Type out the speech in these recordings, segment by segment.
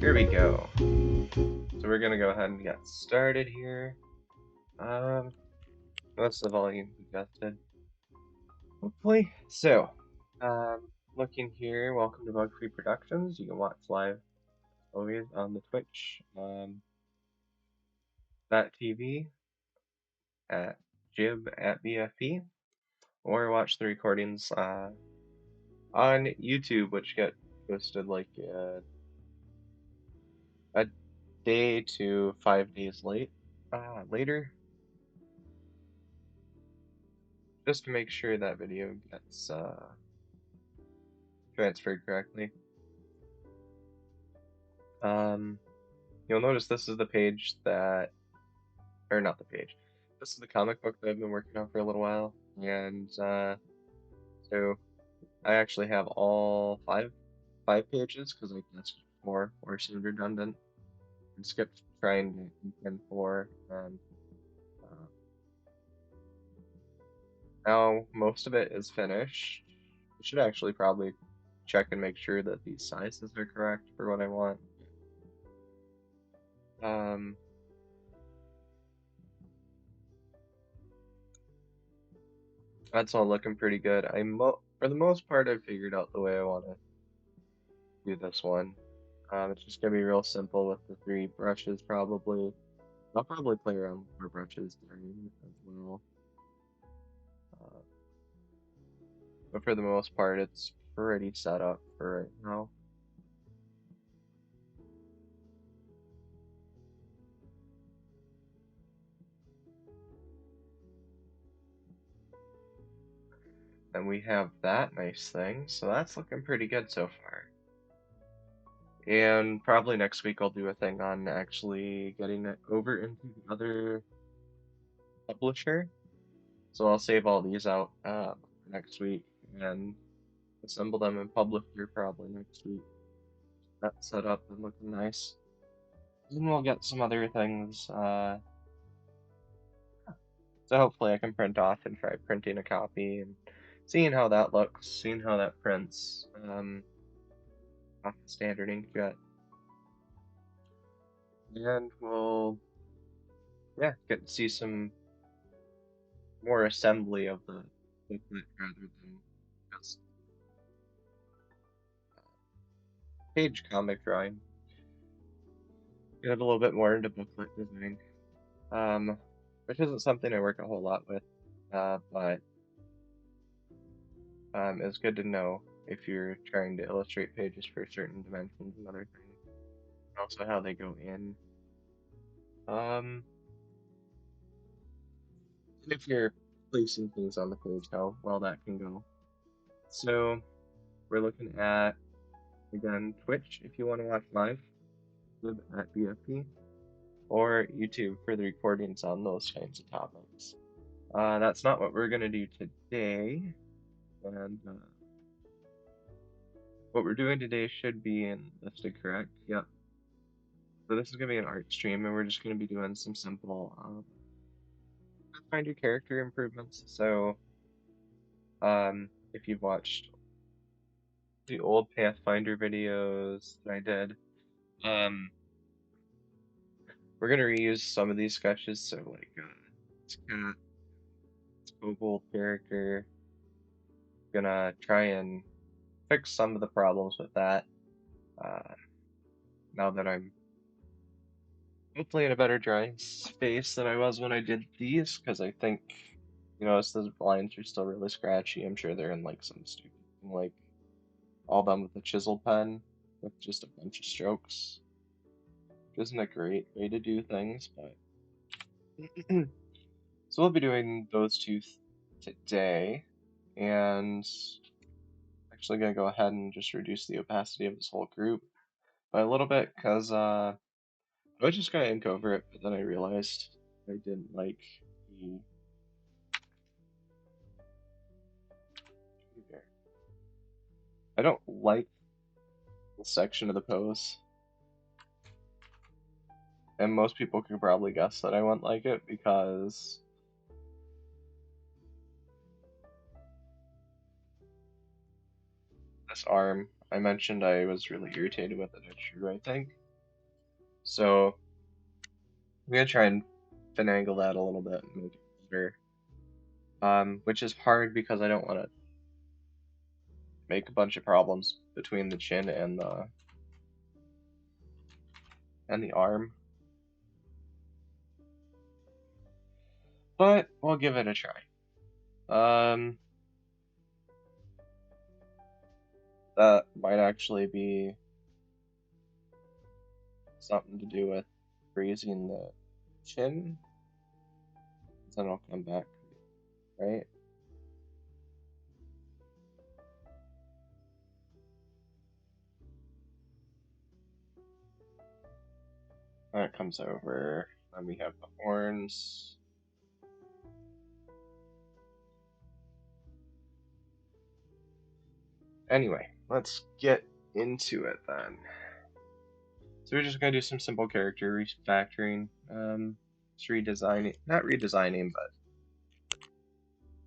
Here we go. So we're gonna go ahead and get started here. What's the volume adjusted? Hopefully. So, looking here, welcome to Bug Free Productions. You can watch live always on the Twitch, .tv at Jib at BFP, or watch the recordings on YouTube, which get posted like a day to 5 days later, just to make sure that video gets transferred correctly. You'll notice this is the page that, or not the page. This is the comic book that I've been working on for a little while, and so I actually have all five pages because I guessed four seemed redundant, and skipped trying to in four, and uh, now most of it is finished. I should actually probably check and make sure that these sizes are correct for what I want. That's all looking pretty good. For the most part, I've figured out the way I want to do this one. It's just gonna be real simple with the three brushes probably. I'll probably play around with more brushes during as well. Uh, but for the most part, it's pretty set up for right now. And we have that nice thing, so that's looking pretty good so far. And probably next week I'll do a thing on actually getting it over into the other publisher. So I'll save all these out next week and assemble them in publisher probably next week. That's set up and looking nice. And we'll get some other things. So hopefully I can print off and try printing a copy and seeing how that looks, seeing how that prints off the standard inkjet. And we'll, yeah, get to see some more assembly of the booklet rather than just page comic drawing. Get a little bit more into booklet design, which isn't something I work a whole lot with, but it's good to know if you're trying to illustrate pages for certain dimensions and other things, and also how they go in. And if you're placing things on the page, how well that can go. So we're looking at, again, Twitch if you want to watch live at BFP, or YouTube for the recordings on those kinds of topics. That's not what we're going to do today, and what we're doing today should be listed correct. Yep. So this is going to be an art stream, and we're just going to be doing some simple Pathfinder character improvements. So if you've watched the old Pathfinder videos that I did, we're going to reuse some of these sketches. So like it's cat, it's kobold character. Gonna try and fix some of the problems with that. Now that I'm hopefully in a better drawing space than I was when I did these, because I think, the lines are still really scratchy. I'm sure they're in like some stupid, like all done with a chisel pen with just a bunch of strokes, which isn't a great way to do things, but so we'll be doing those two today, and actually gonna go ahead and just reduce the opacity of this whole group by a little bit, because I was just gonna ink over it, but then I realized I didn't like the. I don't like the section of the pose, and most people could probably guess that I wouldn't like it because this arm. I mentioned I was really irritated with it at True, I think. So I'm gonna try and finagle that a little bit and make it better. Which is hard because I don't want to make a bunch of problems between the chin and the arm. But we'll give it a try. That might actually be something to do with raising the chin. Then it'll come back, right? That comes over. Then we have the horns. Anyway, let's get into it then. So we're just gonna do some simple character refactoring. Just redesigning, not redesigning, but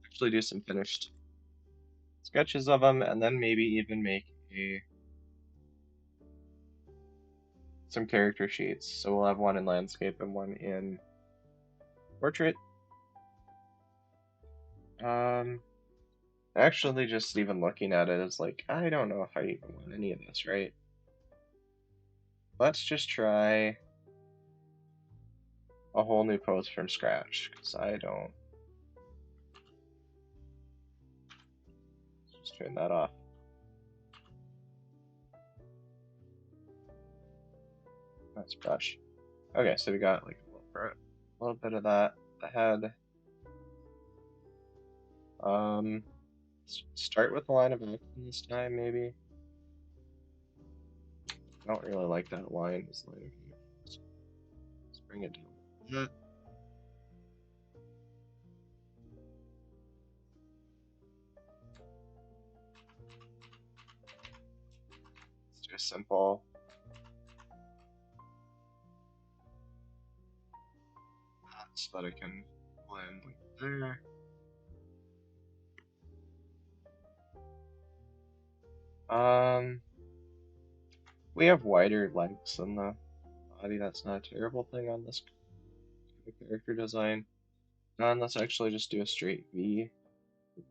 actually do some finished sketches of them, and then maybe even make some character sheets. So we'll have one in landscape and one in portrait. Actually, just even looking at it is like, I don't know if I even want any of this, right? Let's just try a whole new pose from scratch, because I don't. Just turn that off. Nice brush. Okay, so we got like a little bit of that ahead. Start with the line of action this time, maybe. I don't really like that line. This line of action. Let's bring it down. Let's do a simple. So that I can blend like there. We have wider legs than the body. That's not a terrible thing on this character design. And let's actually just do a straight V.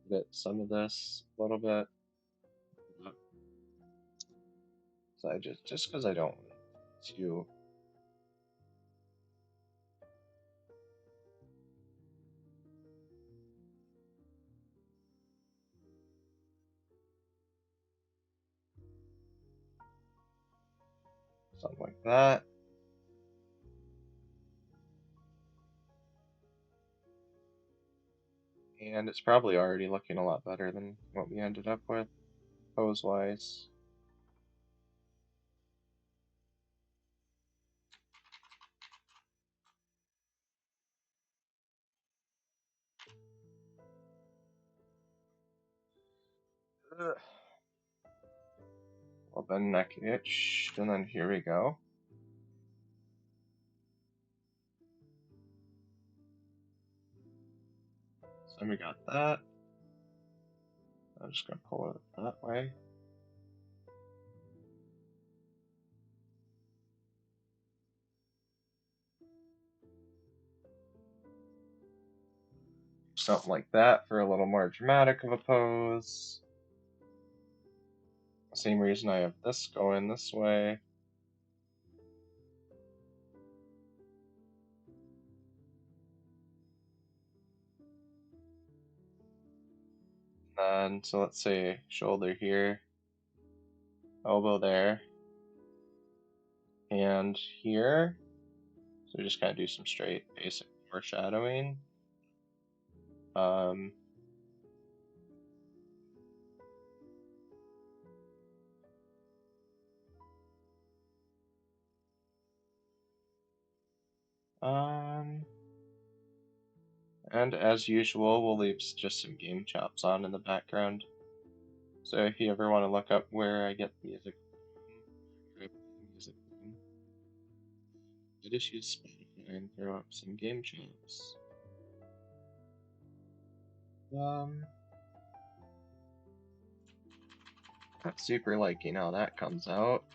Get some of this a little bit. So I just because I don't want to something like that. And it's probably already looking a lot better than what we ended up with pose-wise. Well, then neck itch, and then here we go. So we got that. I'm just gonna pull it that way. Something like that for a little more dramatic of a pose. Same reason I have this going this way. And so let's say shoulder here, elbow there, and here. So just kind of do some straight basic foreshadowing. Um, and as usual, we'll leave just some game chops on in the background. So if you ever want to look up where I get music, I just use Spotify and throw up some game chops. Not super liking how that comes out.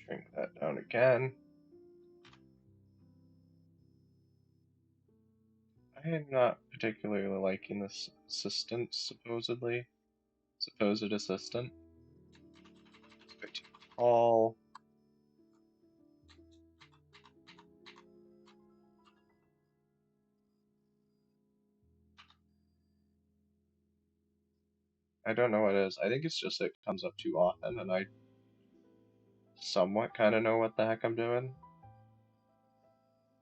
Shrink that down again. I am not particularly liking this assistant, supposedly. Supposed assistant. It's a bit too tall. I don't know what it is. I think it's just it comes up too often, and I somewhat kind of know what the heck I'm doing.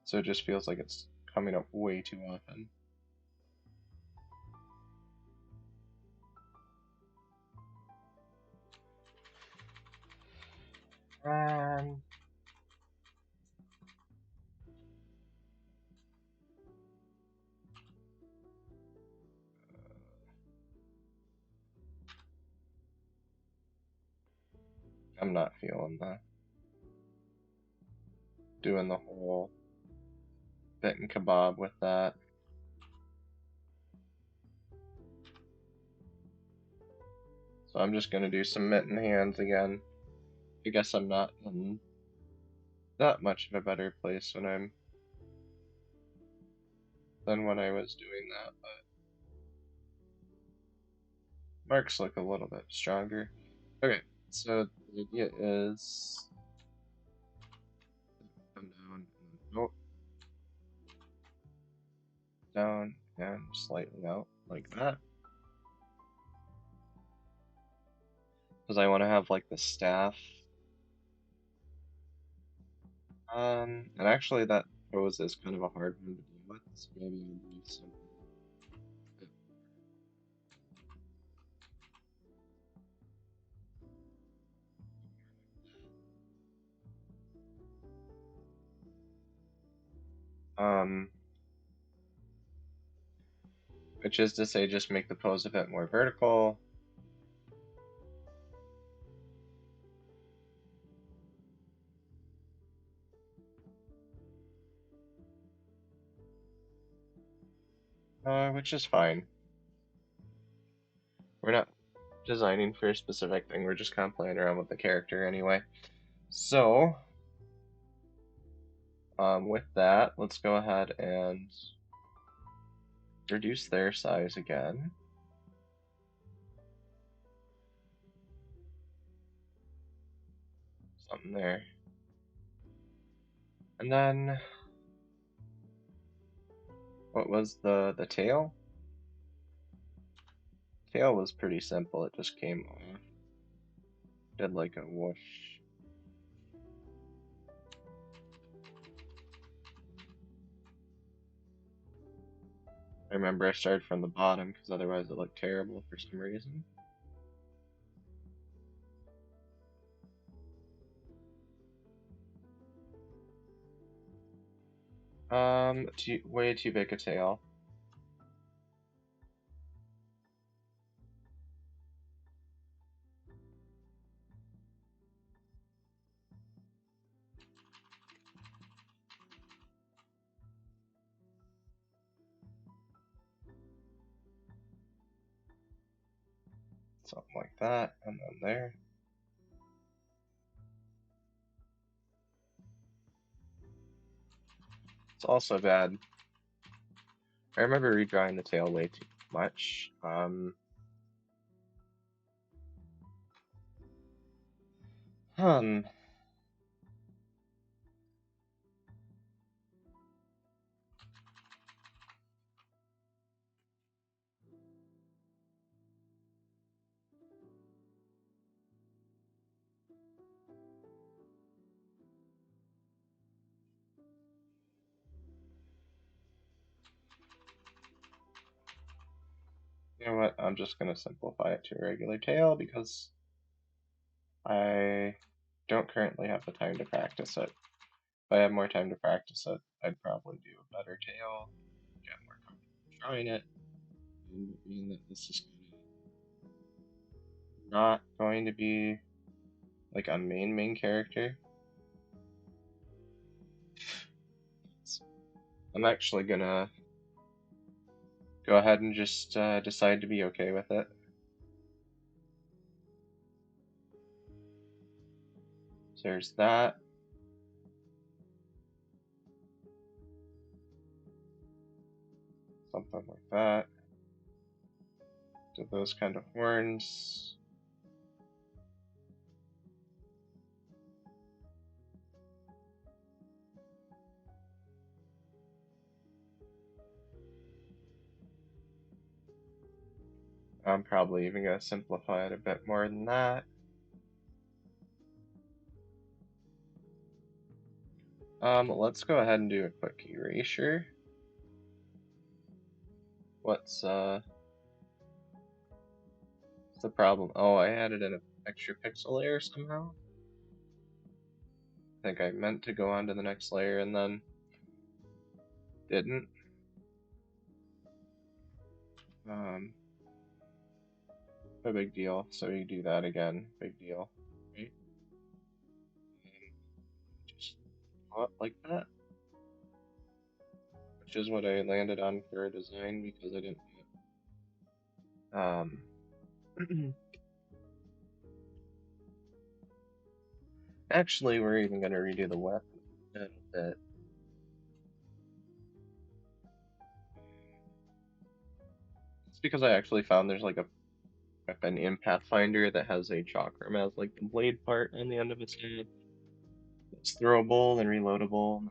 So it just feels like it's coming up way too often. Um, I'm not feeling that. Doing the whole bit and kebab with that. So I'm just gonna do some mitten hands again. I guess I'm not in that much of a better place than when I was doing that, but marks look a little bit stronger. Okay, so the idea is come down and oh, down and slightly out like that. Because I want to have like the staff. And actually that pose is kind of a hard one to deal with, so maybe I'll do some. Um, which is to say, just make the pose a bit more vertical. Which is fine. We're not designing for a specific thing, we're just kind of playing around with the character anyway. So, with that, let's go ahead and reduce their size again. Something there. And then, what was the tail? Tail was pretty simple, it just came off. Did like a whoosh. I remember I started from the bottom because otherwise it looked terrible for some reason. Way too big a tail. Something like that, and then there. It's also bad. I remember redrawing the tail way too much. Hmm. You know what? I'm just gonna simplify it to a regular tail because I don't currently have the time to practice it. If I had more time to practice it, I'd probably do a better tail, get more comfortable trying it, and being that this is kind of not going to be like a main character. I'm actually gonna go ahead and just decide to be okay with it. So there's that. Something like that. To those kind of horns. I'm probably even going to simplify it a bit more than that. Let's go ahead and do a quick erasure. What's the problem? Oh, I added an extra pixel layer somehow. I think I meant to go on to the next layer and then didn't. No big deal. So you do that again. Big deal. Right? Just like that. Which is what I landed on for a design because I didn't actually, we're even going to redo the weapon a little bit. It's because I actually found there's like a weapon in Pathfinder that has a chakram as like the blade part on the end of its head. It's throwable and reloadable.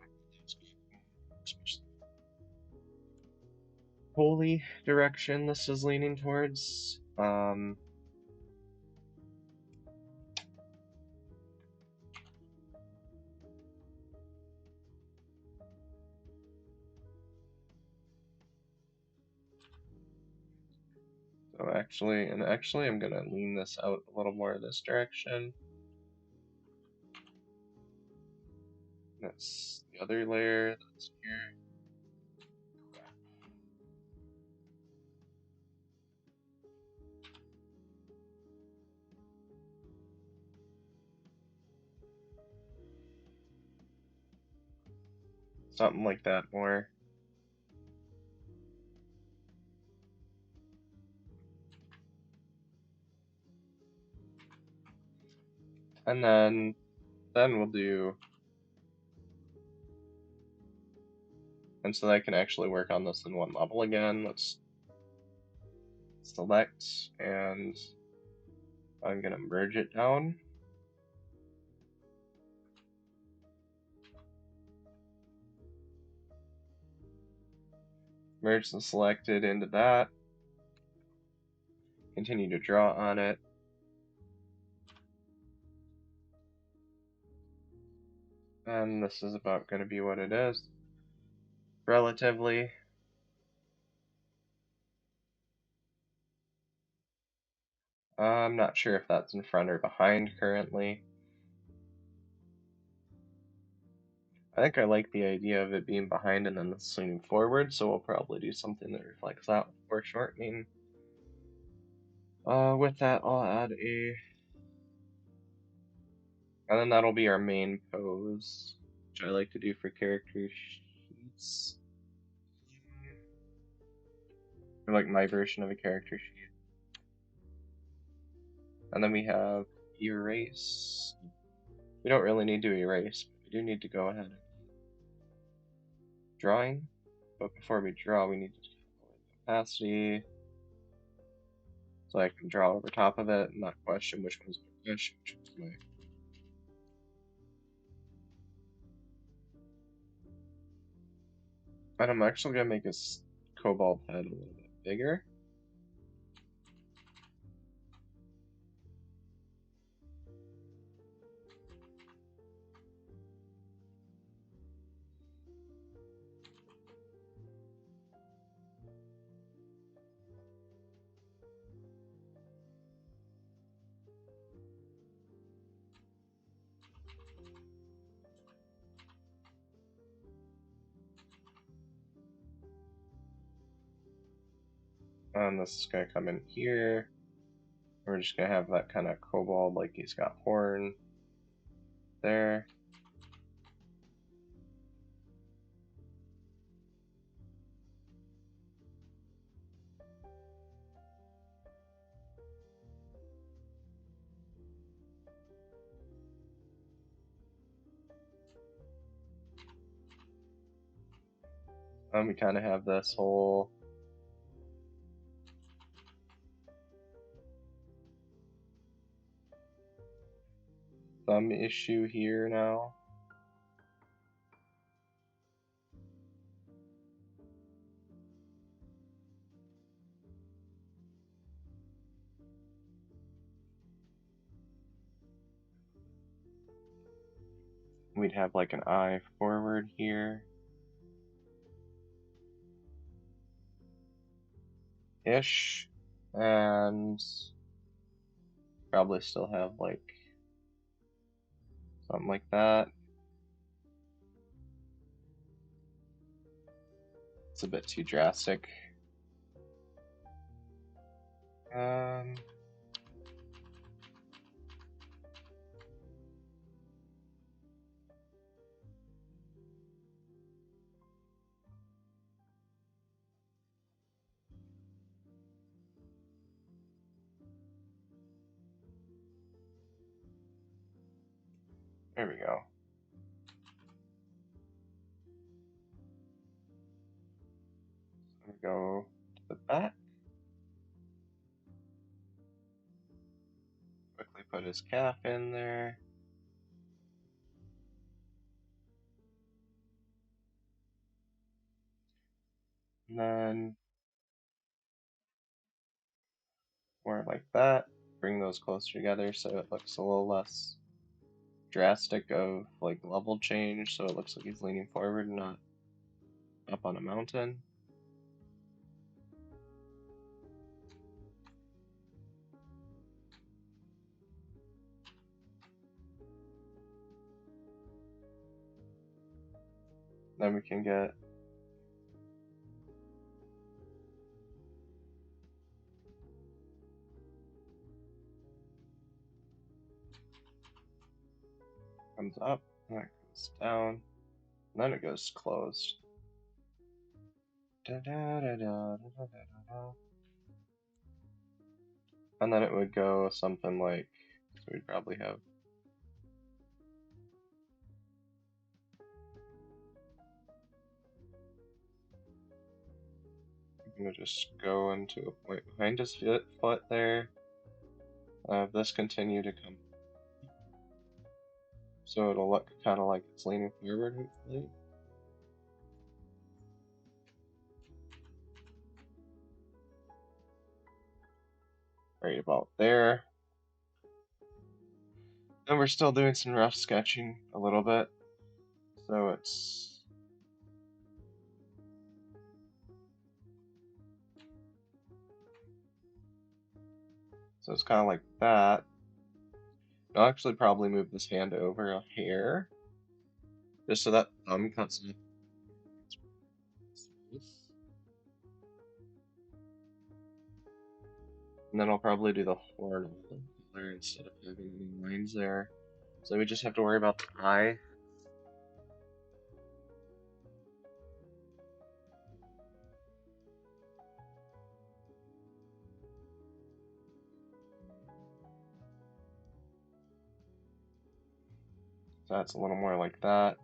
Holy direction this is leaning towards. So actually, I'm gonna lean this out a little more this direction. That's the other layer that's here. Something like that more. And then we'll do, and so that I can actually work on this in one level again. Let's select, and I'm gonna merge it down. Merge the selected into that. Continue to draw on it. And this is about going to be what it is. Relatively. I'm not sure if that's in front or behind currently. I think I like the idea of it being behind and then this leaning forward, so we'll probably do something that reflects that with foreshortening. With that, I'll add a... And then that'll be our main pose, which I like to do for character sheets. Or like my version of a character sheet. And then we have erase. We don't really need to erase, but we do need to go ahead and drawing. But before we draw, we need to opacity, so I can draw over top of it and not question which one's my fish, which one's my... And I'm actually gonna make his cobalt head a little bit bigger. And this is gonna come in here. We're just gonna have that kind of cobalt, like he's got horn there. we kind of have this whole thumb issue here now. We'd have like an eye forward here. Ish. And probably still have like something like that. It's a bit too drastic. There we go. So we go to the back. Quickly put his calf in there. And then more like that. Bring those closer together so it looks a little less drastic of like level change, so it looks like he's leaning forward and not up on a mountain. Then we can get comes up, and it goes down, and then it goes closed. And then it would go something like, so we'd probably have I'm gonna just go into a point behind his foot there. This continue to come. So it'll look kind of like it's leaning forward, hopefully. Right about there. And we're still doing some rough sketching a little bit. So it's kind of like that. I'll actually probably move this hand over a hair, just so that thumb cuts off. And then I'll probably do the horn color instead of having any lines there. So we just have to worry about the eye. So that's a little more like that.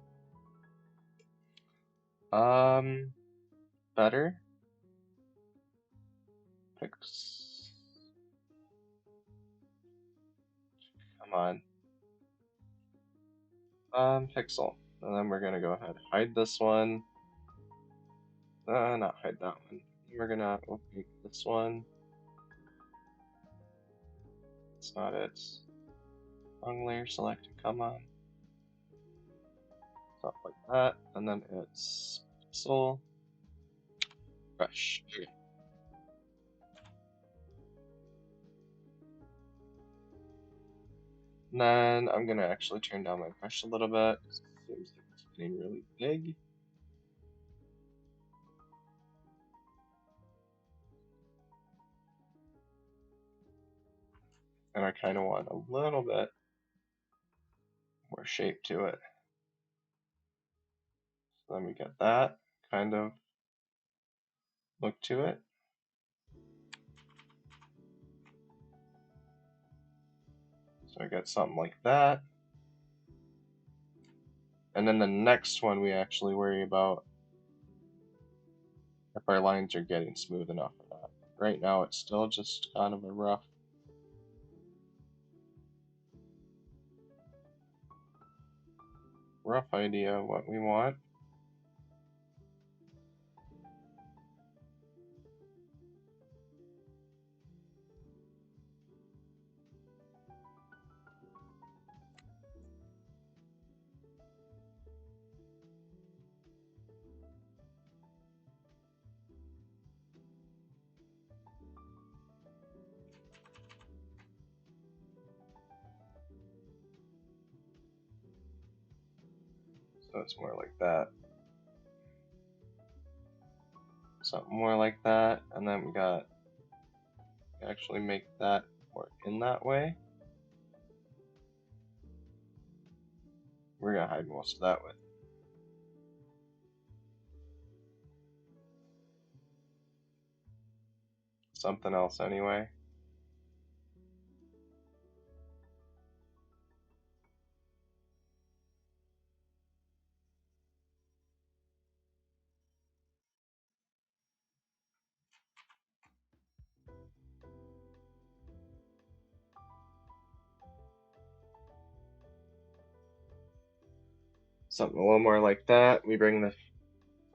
Better. Come on. Pixel. And then we're gonna go ahead and hide this one. Not hide that one. We're gonna opaque this one. It's not it. Wrong layer selected, come on. Stuff like that. And then it's pixel. Brush. Okay. And then I'm gonna actually turn down my brush a little bit. It seems like it's getting really big. And I kind of want a little bit more shape to it. So then we get that kind of look to it. So I got something like that. And then the next one we actually worry about if our lines are getting smooth enough or not. Right now it's still just kind of a rough idea of what we want. So it's more like that. Something more like that, and then we got actually make that more in that way. We're gonna hide most of that with something else anyway. Something a little more like that. We bring the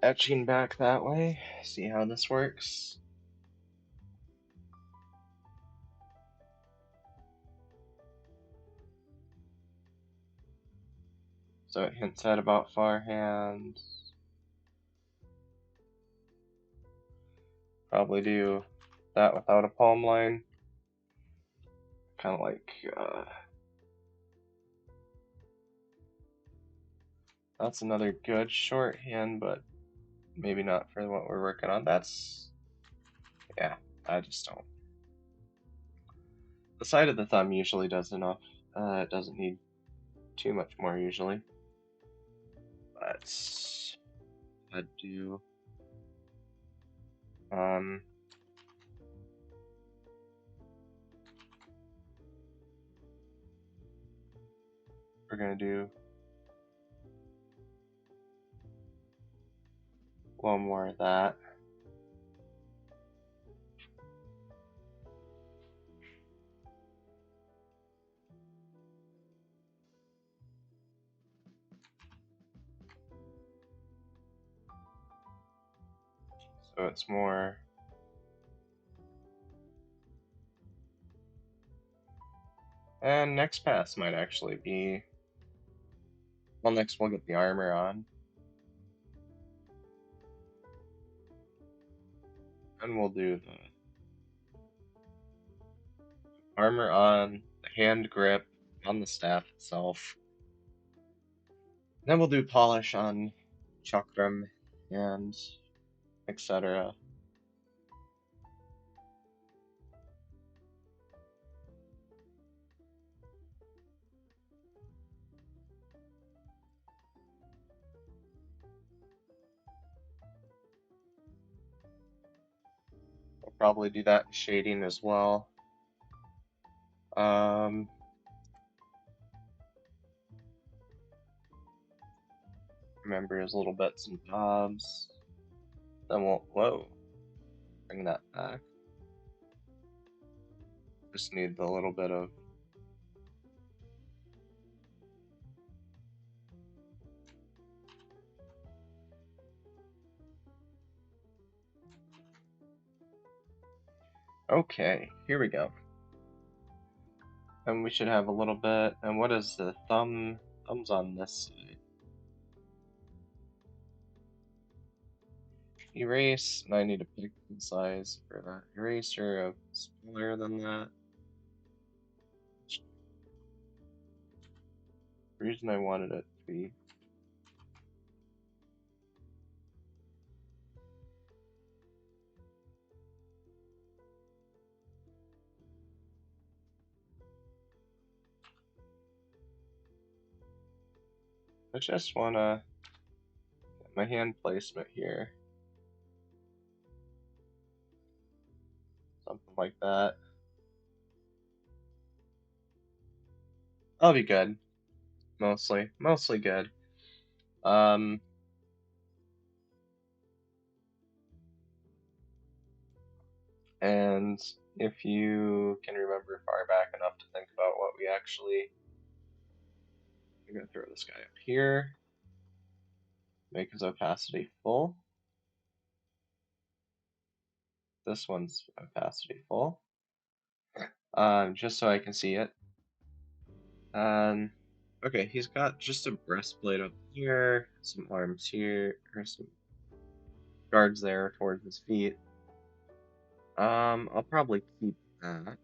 etching back that way. See how this works. So it hints at about far hand. Probably do that without a palm line. Kind of like, that's another good shorthand, but maybe not for what we're working on. That's, yeah, I just don't. The side of the thumb usually does enough. It doesn't need too much more usually. But I'd do, we're gonna do a little more of that. So it's more, and next pass might actually be, well, next we'll get the armor on. And we'll do the armor on, the hand grip, on the staff itself. Then we'll do polish on chakram and etc. We'll probably do that in shading as well. Remember his little bits and bobs. Then we'll, whoa, bring that back. Just need the little bit of, okay, here we go. And we should have a little bit, and what is the thumbs on this side? Erase, and I need to pick the size for that eraser of smaller than that. The reason I wanted it to be I just wanna get my hand placement here. Something like that. I'll be good. Mostly good. And if you can remember far back enough to think about what we actually, I'm going to throw this guy up here, make his opacity full. This one's opacity full, just so I can see it. Okay, he's got just a breastplate up here, some arms here, or some guards there towards his feet. I'll probably keep that.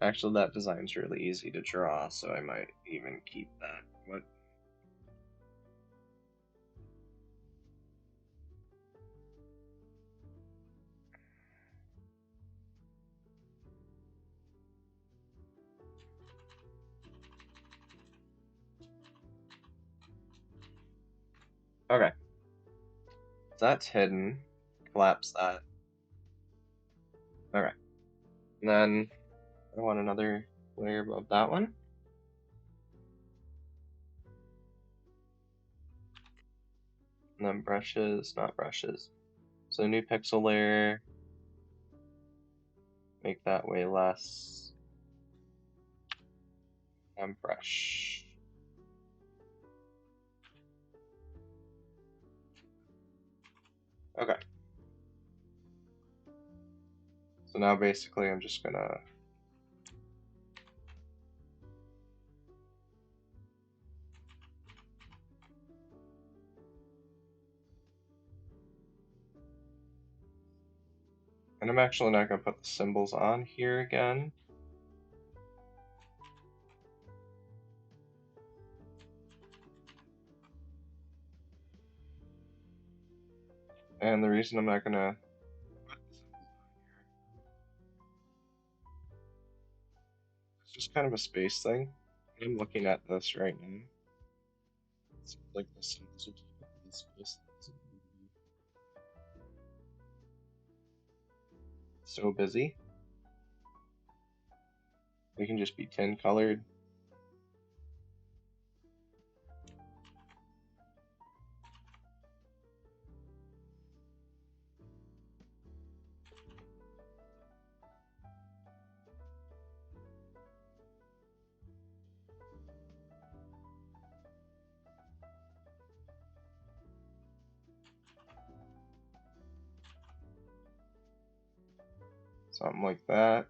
Actually, that design's really easy to draw, so I might even keep that. What? Okay. That's hidden. Collapse that. Okay. And then I want another layer above that one. And then brushes, not brushes. So new pixel layer. Make that way less. And brush. Okay. So now basically I'm just gonna and I'm actually not gonna put the symbols on here again. And the reason I'm not gonna it's just kind of a space thing. I'm looking at this right now. It's like the symbols are taking space. So busy. We can just be 10 colored. Something like that.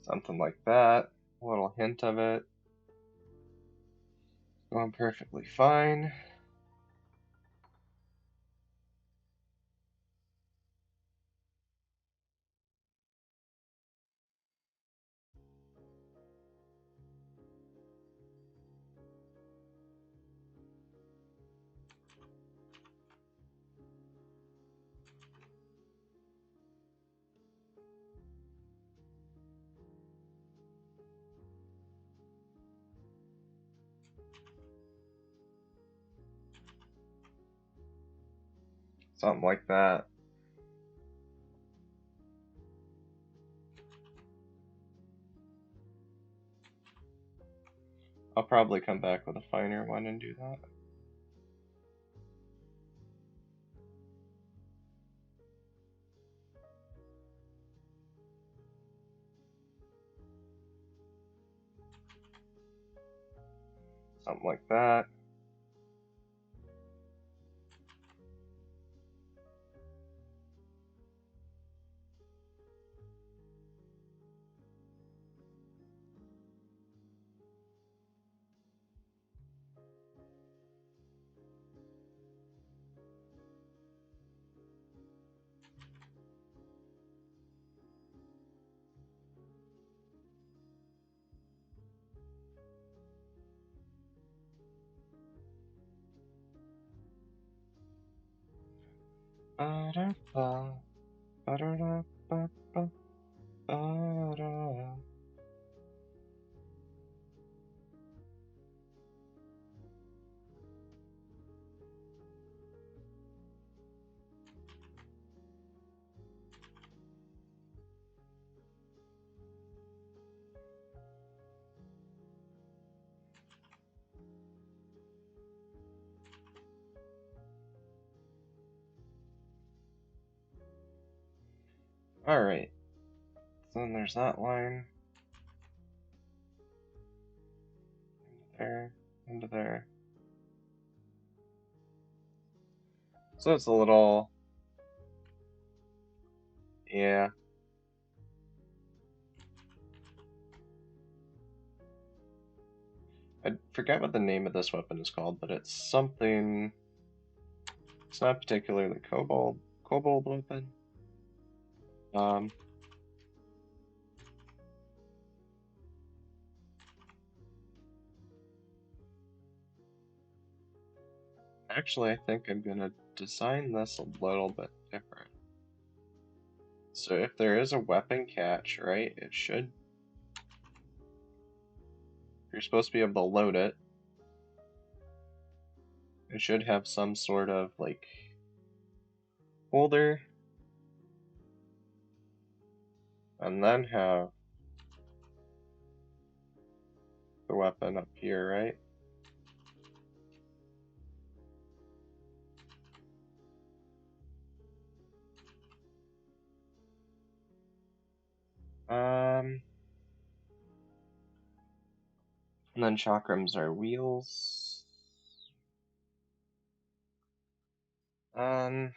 Something like that. A little hint of it. Going perfectly fine. Something like that. I'll probably come back with a finer one and do that. Something like that. Ba-da-ba, ba-da-da-ba-ba, ba-da. Alright, so then there's that line. Into there, into there. So it's a little... yeah. I forget what the name of this weapon is called, but it's something... it's not particularly kobold weapon. Actually, I think I'm gonna design this a little bit different. So if there is a weapon catch, right, it should... you're supposed to be able to load it. It should have some sort of, like, holder. And then have the weapon up here, right? And then chakrams are wheels. Um,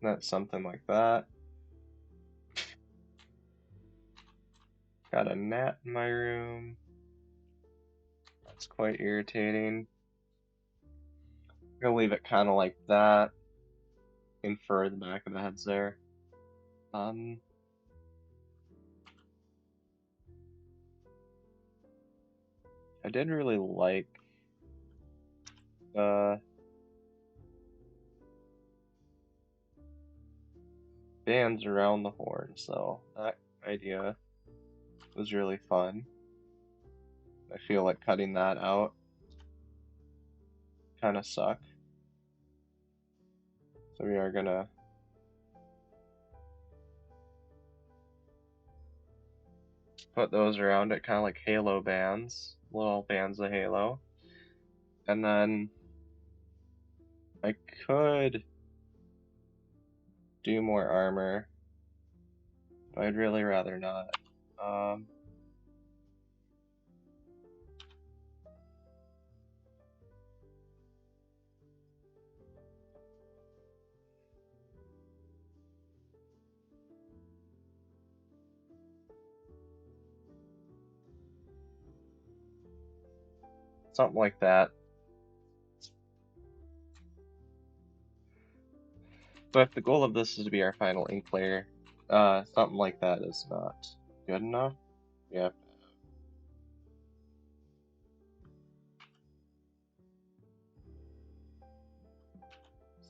that's something like that. Got a gnat in my room. That's quite irritating. I'm gonna leave it kind of like that. Infer the back of the head's there. I did really like the bands around the horn, so that idea was really fun. I feel like cutting that out kind of suck. So we are gonna put those around it, kind of like Halo bands, little bands of Halo. And then I could do more armor, but I'd really rather not. Something like that. So if the goal of this is to be our final ink layer, something like that is not good enough. Yeah.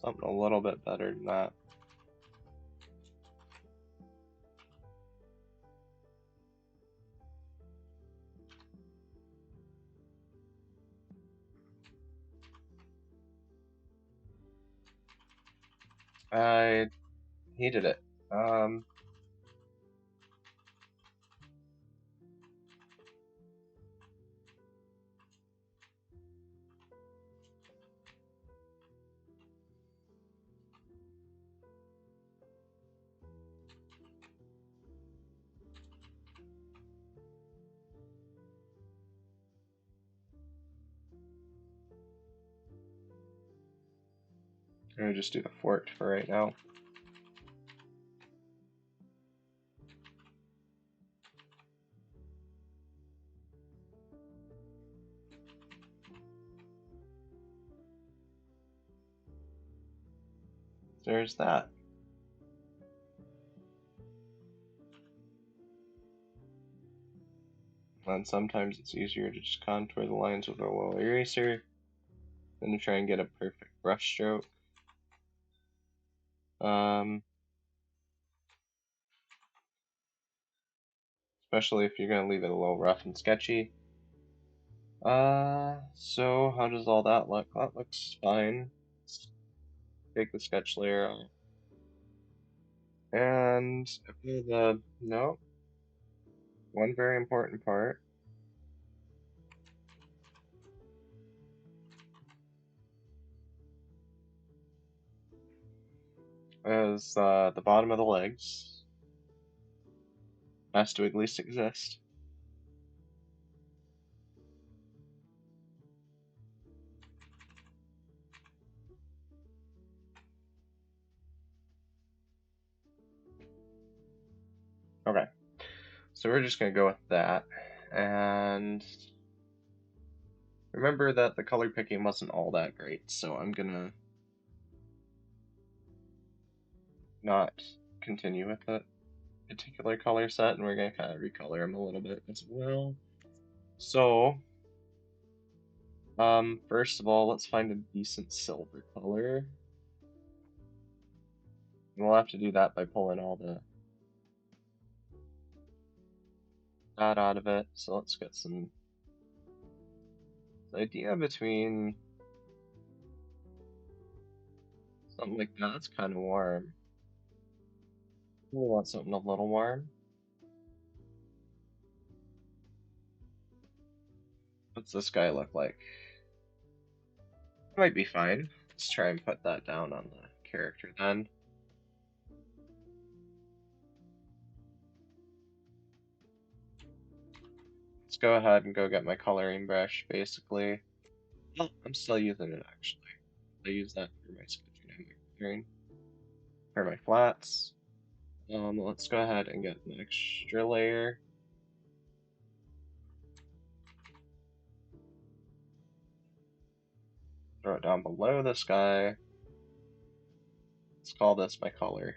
Something a little bit better than that. I hated it. I'm gonna just do the fort for right now. there's that. And sometimes it's easier to just contour the lines with a little eraser than to try and get a perfect brush stroke. Especially if you're going to leave it a little rough and sketchy. So how does all that look? That looks fine. Let's take the sketch layer off. And no, one very important part is the bottom of the legs has to at least exist. Okay, so we're just gonna go with that, and remember that the color picking wasn't all that great, so I'm gonna not continue with that particular color set, and we're gonna kind of recolor them a little bit as well. So, first of all, let's find a decent silver color. And we'll have to do that by pulling all the that out of it. So let's get some the idea between something like that's kind of warm. We want something a little warm. What's this guy look like? Might be fine. Let's try and put that down on the character then. Let's go ahead and go get my coloring brush, basically. Oh, I'm still using it, actually. I use that for my sketching and my coloring. For my flats. Let's go ahead and get an extra layer. Throw it down below this guy. Let's call this my color.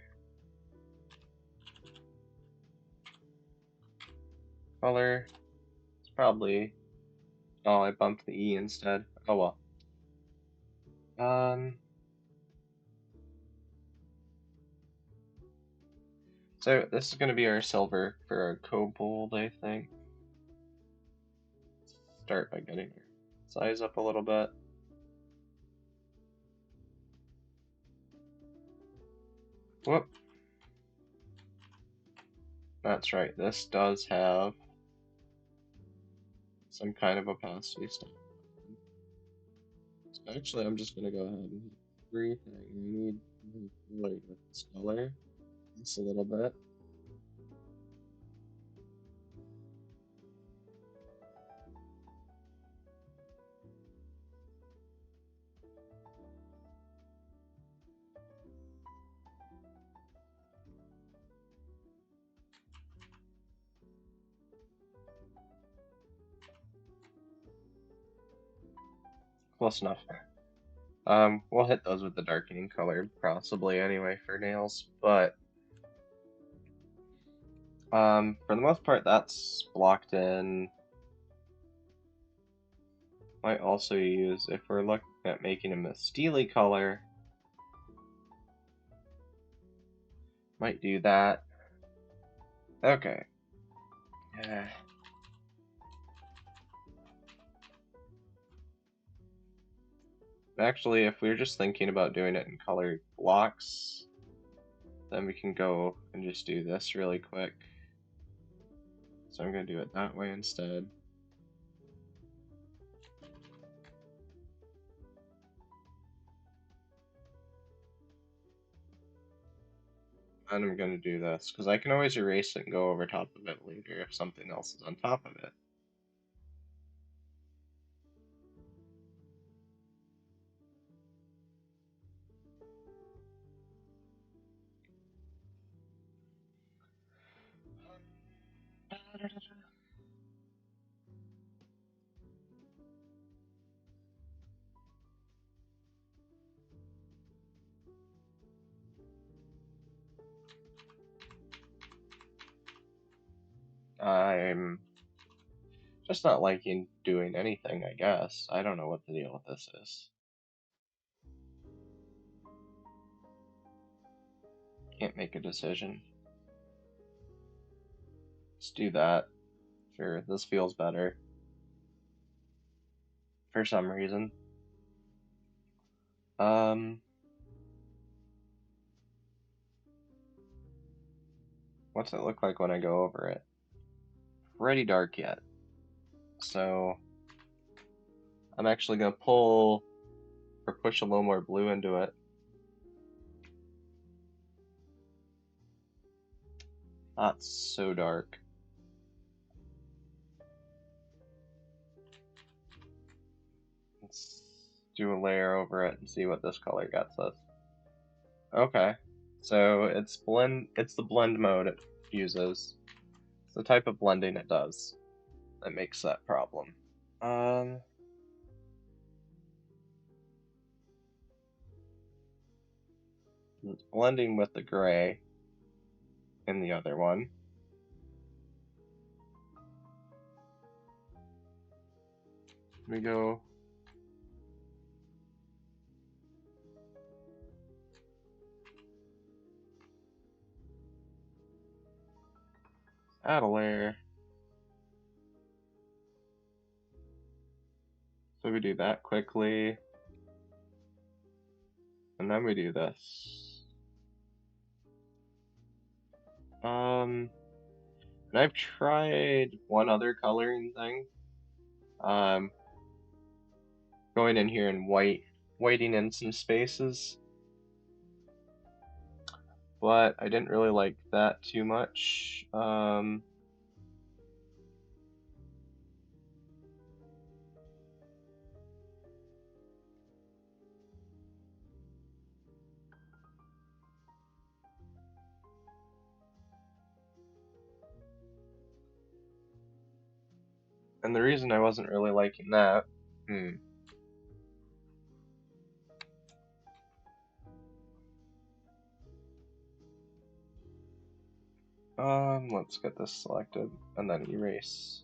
Color. It's probably... Oh, I bumped the E instead. Oh well. So this is going to be our silver for our kobold, I think. Start by getting our size up a little bit. Whoop. That's right, this does have some kind of opacity stuff. So actually, I'm just going to go ahead and hit everything. We need to light with this color just a little bit. Close enough. We'll hit those with the darkening color, possibly anyway, for nails, but for the most part, that's blocked in. Might also use, if we're looking at making him a steely color, might do that. Okay. Actually, if we're just thinking about doing it in colored blocks, then we can go and just do this really quick. So I'm going to do it that way instead. And I'm going to do this, because I can always erase it and go over top of it later if something else is on top of it. I'm just not liking doing anything, I guess. I don't know what the deal with this is. Can't make a decision. Let's do that. Sure, this feels better. For some reason. What's it look like when I go over it? Pretty dark yet. So I'm actually gonna pull or push a little more blue into it. Not so dark. Let's do a layer over it and see what this color gets us. Okay. So it's the blend mode it uses. It's the type of blending it does that makes that problem. It's blending with the gray in the other one. We go add a layer. So we do that quickly. And then we do this. And I've tried one other coloring thing. Going in here and whiting in some spaces. But I didn't really like that too much. And the reason I wasn't really liking that, let's get this selected and then erase.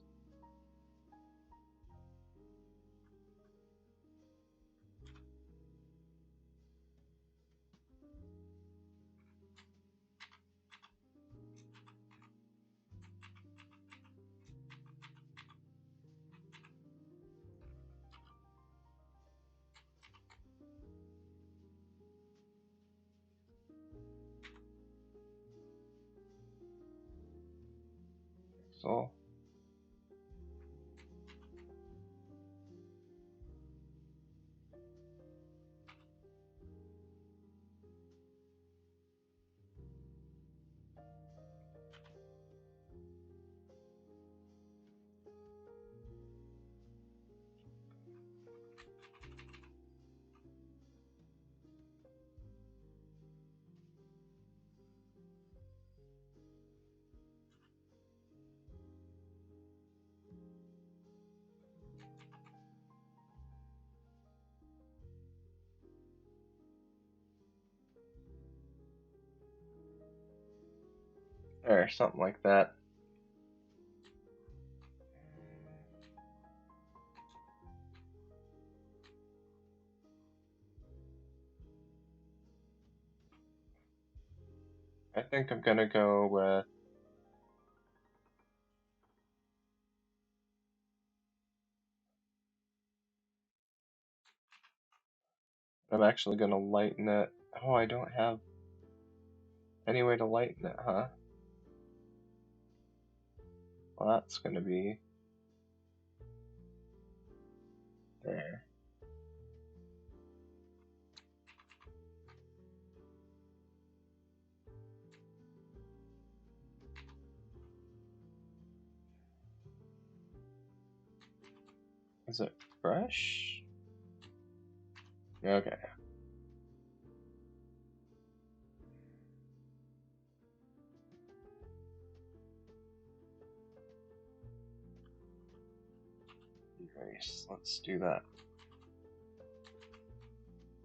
So or something like that. I think I'm gonna go with I'm actually gonna lighten it. Oh, I don't have any way to lighten it, huh? Well, that's gonna be there. Is it brush? Okay. Erase. Let's do that.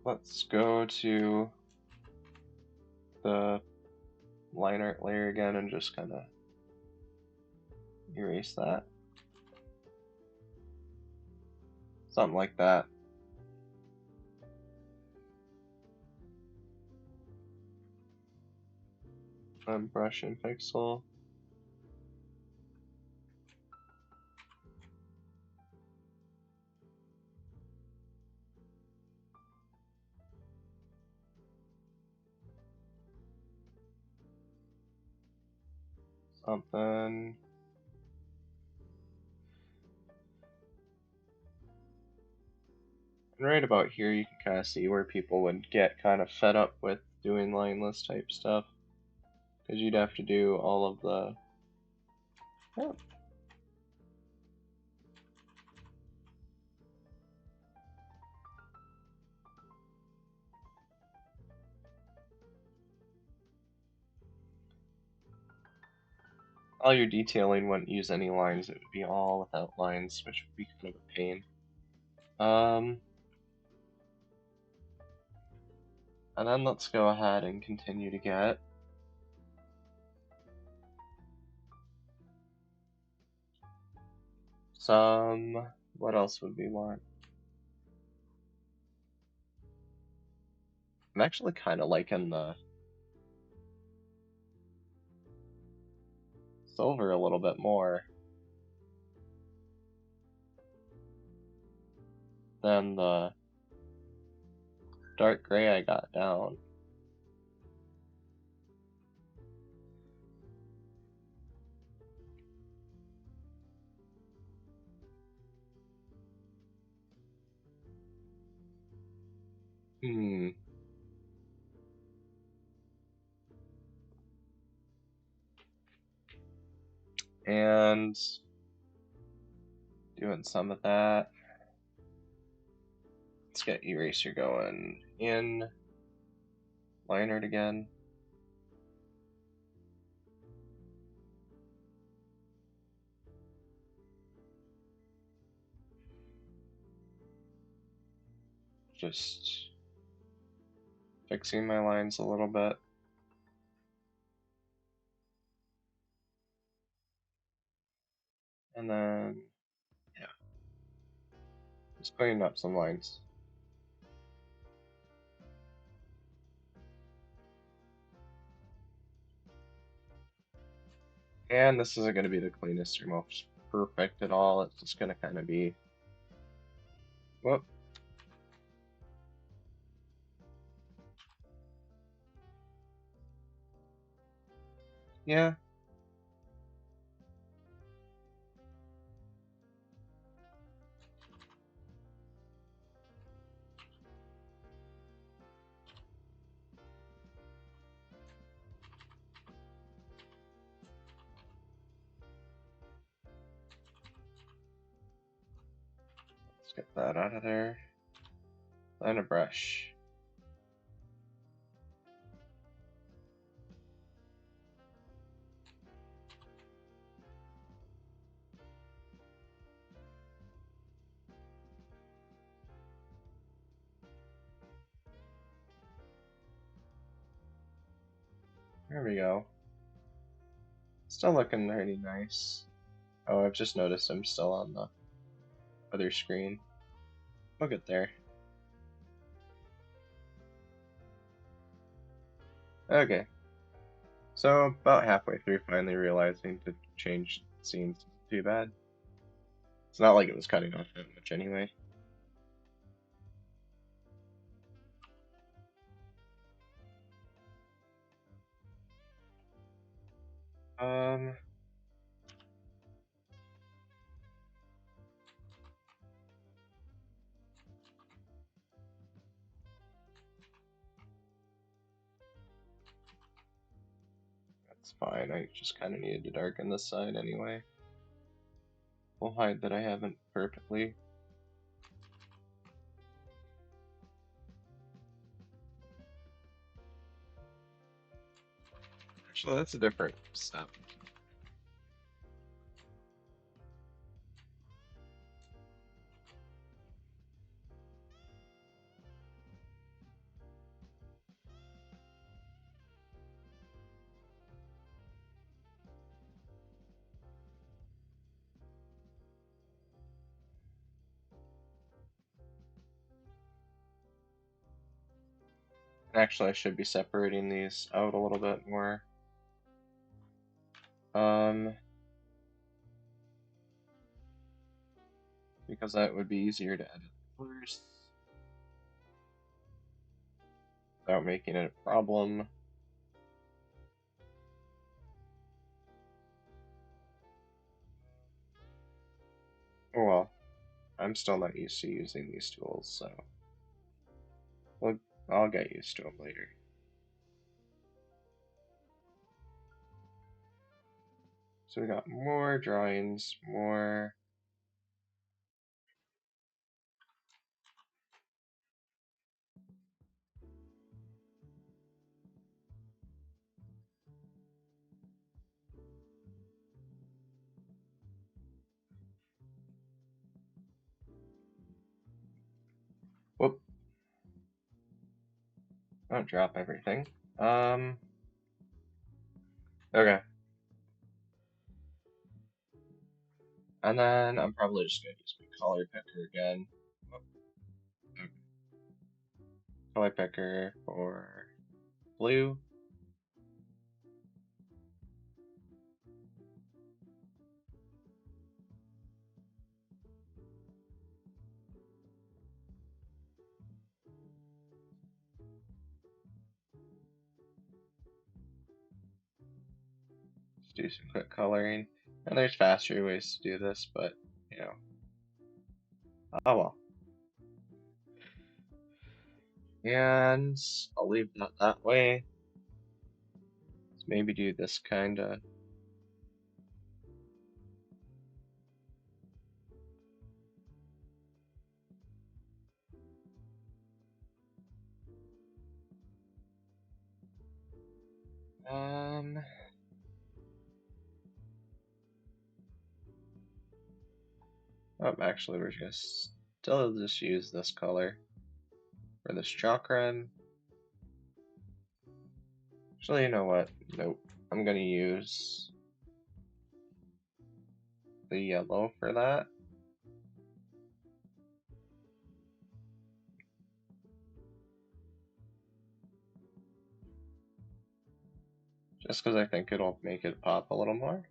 Let's go to the line art layer again and just kind of erase that. Something like that. Brush and pixel. Something. And right about here, you can kind of see where people would get kind of fed up with doing line list type stuff. Because you'd have to do all of the... Oh. All your detailing wouldn't use any lines, it would be all without lines, which would be kind of a pain. And then let's go ahead and continue to get some, what else would we want? I'm actually kind of liking the silver a little bit more than the dark gray I got down. And doing some of that. Let's get eraser going in line art again. Just fixing my lines a little bit. And then, yeah, just cleaning up some lines. And this isn't going to be the cleanest or most perfect at all. It's just going to kind of be, whoop. Yeah. Let's get that out of there. And a brush. There we go. Still looking pretty nice. Oh, I've just noticed I'm still on the other screen. We'll get there. Okay. So about halfway through, finally realizing to change scenes isn't too bad. It's not like it was cutting off that much anyway. Um, that's fine. I just kind of needed to darken this side anyway. We'll hide that I haven't perfectly. Actually, that's a different step. Actually, I should be separating these out a little bit more. Because that would be easier to edit colors without making it a problem. Oh well, I'm still not used to using these tools, so I'll get used to them later. So we got more drawings, more. Whoop. Don't drop everything. Okay. And then I'm probably just gonna use my color picker again. Oh, okay. Color picker for blue. Just do some quick coloring. And there's faster ways to do this, but you know. Oh well. And I'll leave that way. Let's maybe do this kinda. Um, oh, actually, we're gonna still just use this color for this chakra. Actually, you know what? Nope. I'm gonna use the yellow for that. Just because I think it'll make it pop a little more.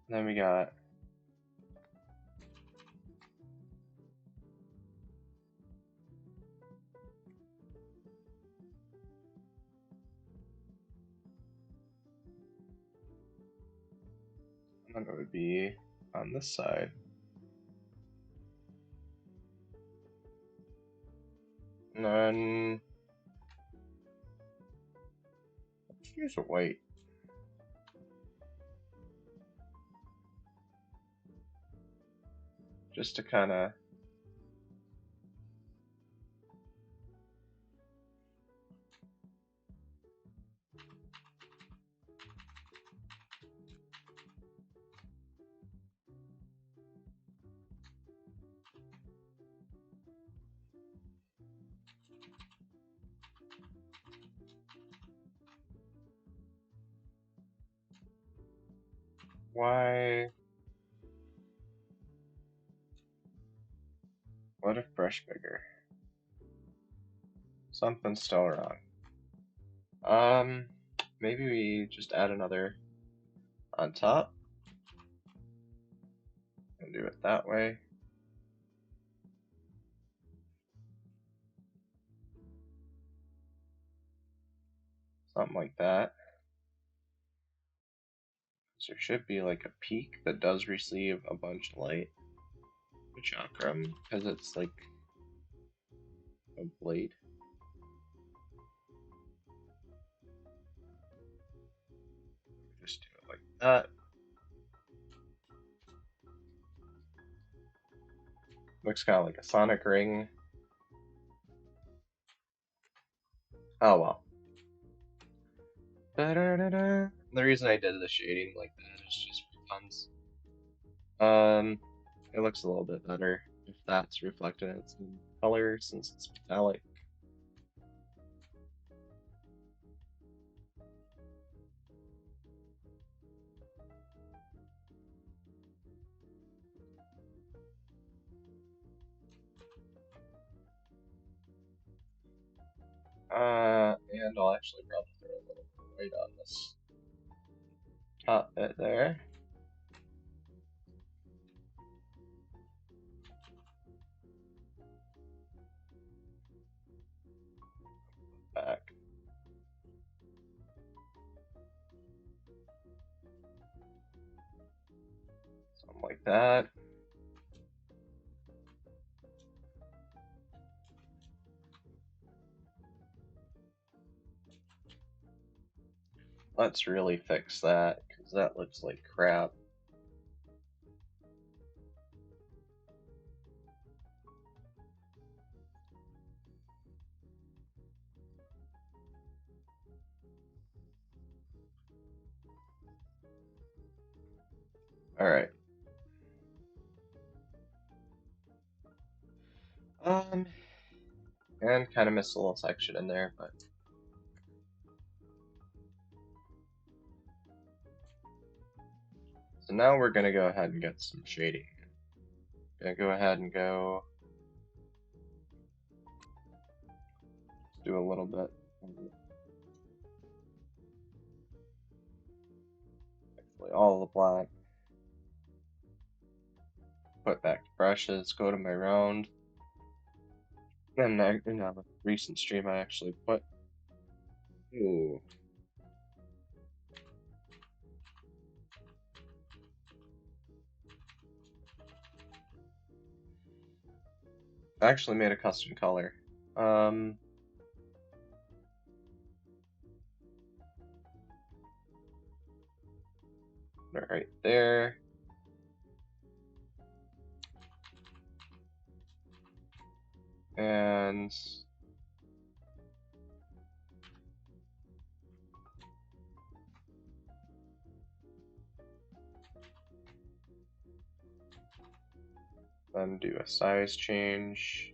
Then we got and it would be on this side. And then let's use a white. Just to kind of why? What if brush bigger? Something's still wrong. Maybe we just add another on top and do it that way. Something like that. So there should be like a peak that does receive a bunch of light. The chakram, because it's like a blade. Just do it like that. Looks kind of like a sonic ring. Oh well. The reason I did the shading like that is just for puns. It looks a little bit better. if that's reflected in its own color since it's metallic. And I'll actually probably throw a little bit of white on this top bit there. Back. Something like that. Let's really fix that, because that looks like crap. Alright. And kind of missed a little section in there, but so now we're gonna go ahead and get some shading. Gonna go ahead and do a little bit. Actually, all the black. Put back to brushes, go to my round. And in a recent stream, I actually put. Ooh. I actually made a custom color. Right there. And then do a size change.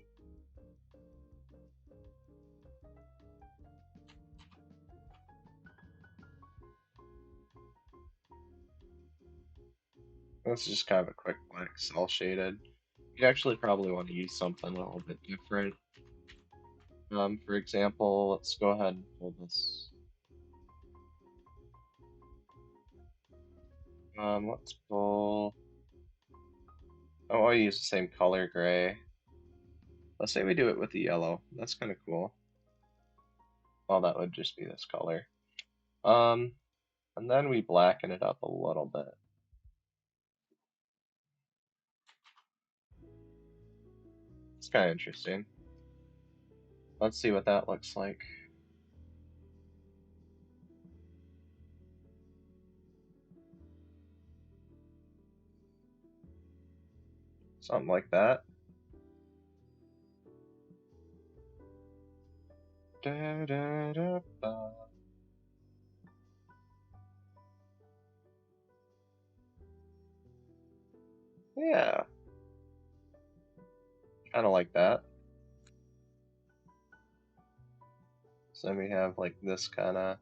This is just kind of a quick black cell shaded. You actually probably want to use something a little bit different. For example, let's go ahead and pull this. Let's pull. Oh, I'll use the same color gray. Let's say we do it with the yellow. That's kind of cool. Well, that would just be this color. And then we blacken it up a little bit. It's kind of interesting. Let's see what that looks like. Something like that. Da, da, da, da. Yeah. Kind of like that. So then we have like this kind of.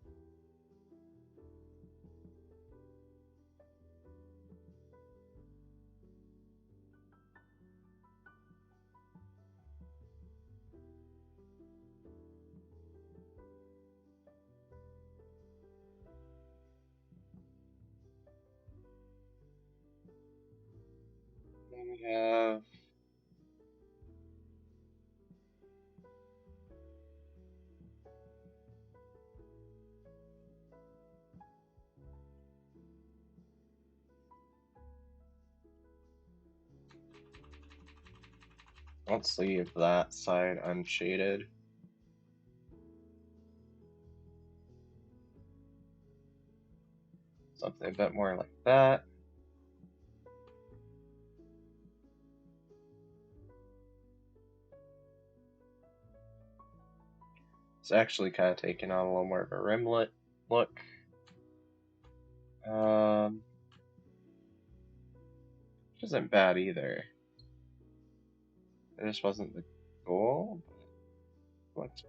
Then we have. Let's leave that side unshaded. Something a bit more like that. It's actually kind of taking on a little more of a rimlet look. Which isn't bad either. It just wasn't the goal. What's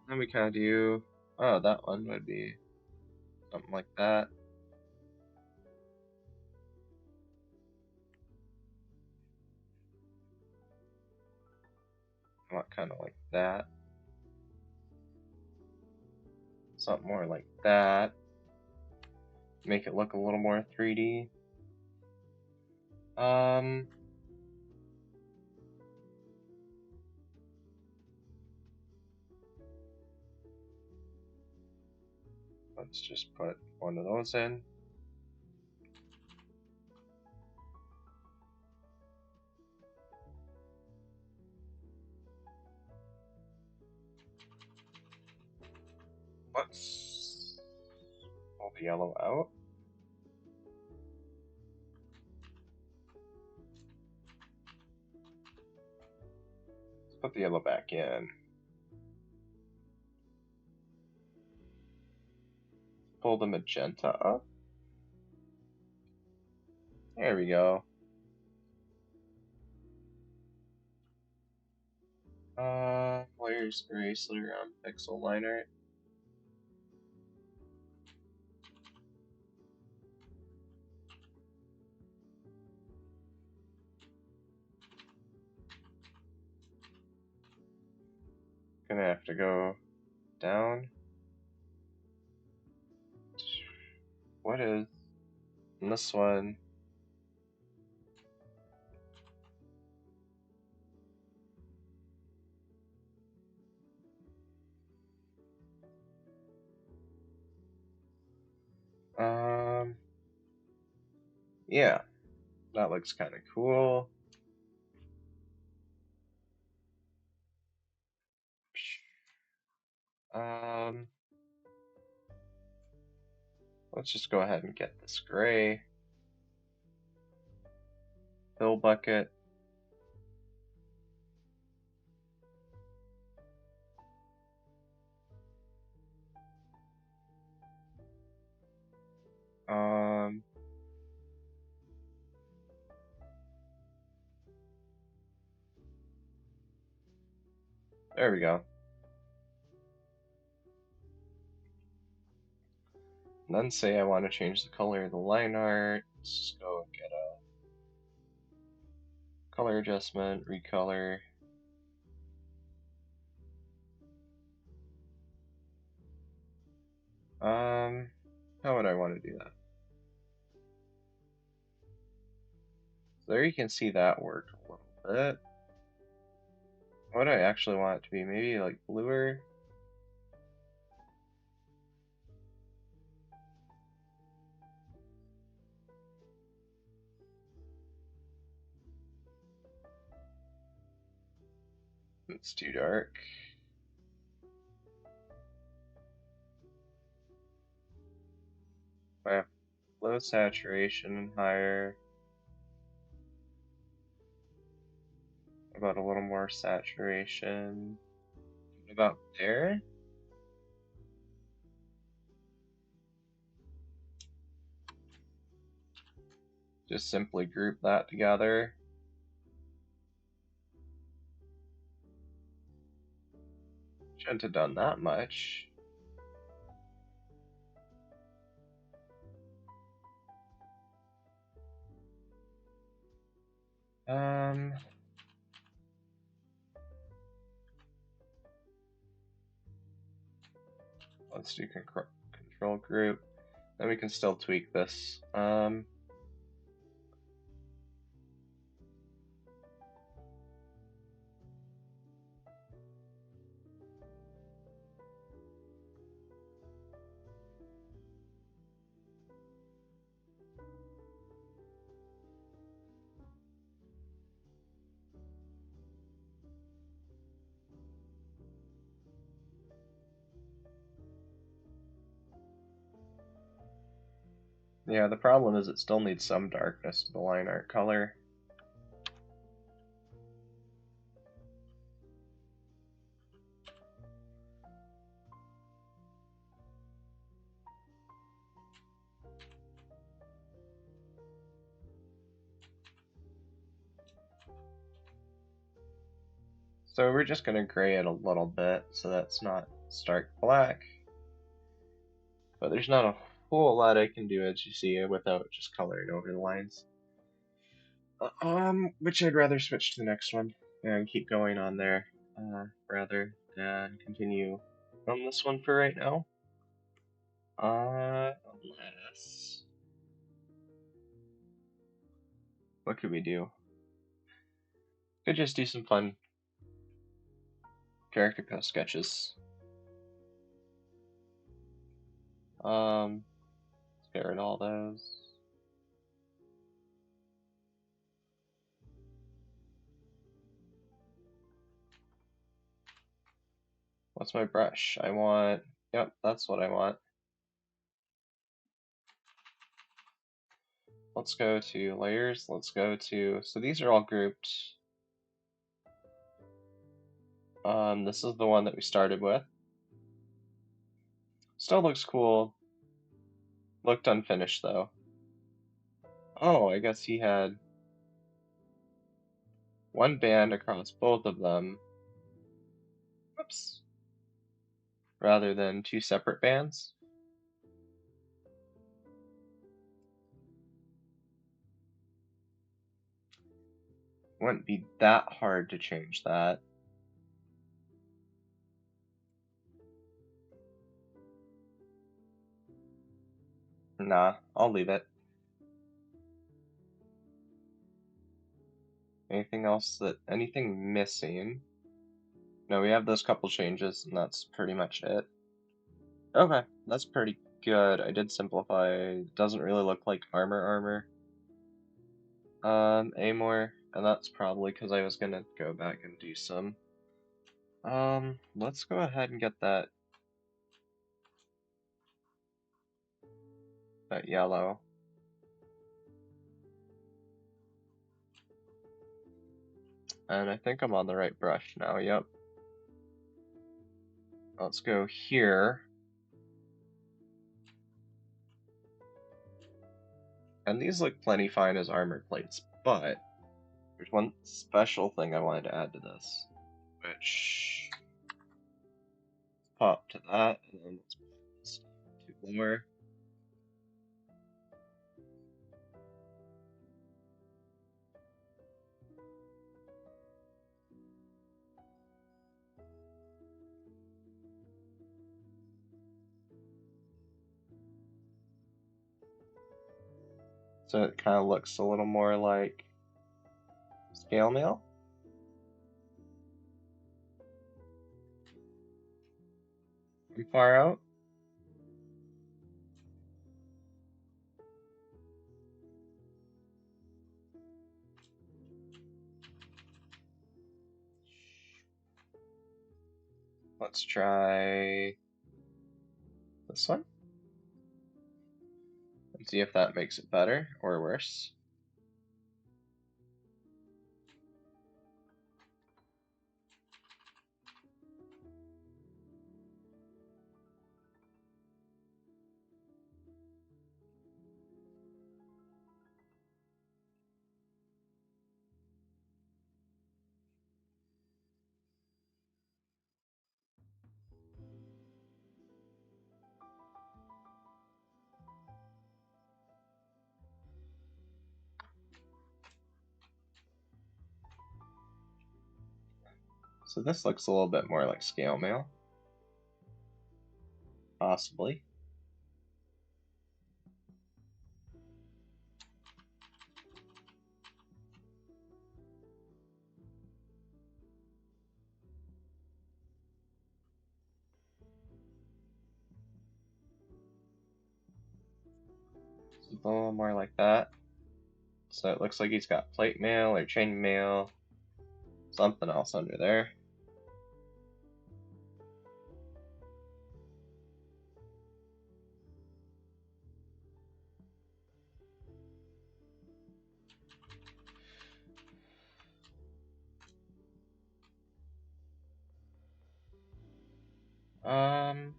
then we kind of do. Oh, that one would be something like that. I want kind of like that. Something more like that. Make it look a little more 3D. Let's just put one of those in. Let's pull the yellow out. Let's put the yellow back in. Pull the magenta up. There we go. Layers erase around pixel liner. Gonna have to go down. What is this one? Yeah, that looks kind of cool. Let's just go ahead and get this gray. Fill bucket. There we go. And then say I want to change the color of the line art. Let's just go and get a color adjustment, recolor. How would I want to do that? So there you can see that worked a little bit. What do I actually want it to be? Maybe like bluer? It's too dark. I have low saturation and higher. About a little more saturation. About there? Just simply group that together. Shouldn't have done that much. Let's do control group. Then we can still tweak this. Yeah, the problem is it still needs some darkness to the line art color. So we're just gonna gray it a little bit so that's not stark black. But there's not a whole lot I can do, as you see, without just coloring over the lines. Which I'd rather switch to the next one and keep going on there, rather than continue on this one for right now. Unless... What could we do? Could just do some fun character sketches. Let's get rid of all those. What's my brush? I want, yep, that's what I want. Let's go to layers, let's go to, so these are all grouped. This is the one that we started with. Still looks cool. Looked unfinished though. Oh, I guess he had one band across both of them. Whoops. Rather than two separate bands. Wouldn't be that hard to change that. Nah, I'll leave it. Anything else anything missing? No, we have those couple changes and that's pretty much it. Okay, that's pretty good. I did simplify. It doesn't really look like armor. Amor, and that's probably because I was gonna go back and do some. Let's go ahead and get that yellow. And I think I'm on the right brush now, yep. Let's go here. And these look plenty fine as armor plates, but there's one special thing I wanted to add to this, which pop to that, and then let's put this to lower. So it kind of looks a little more like scale mail. From far out. Let's try this one and see if that makes it better or worse. So this looks a little bit more like scale mail. Possibly. A little more like that. So it looks like he's got plate mail or chain mail, something else under there. Um,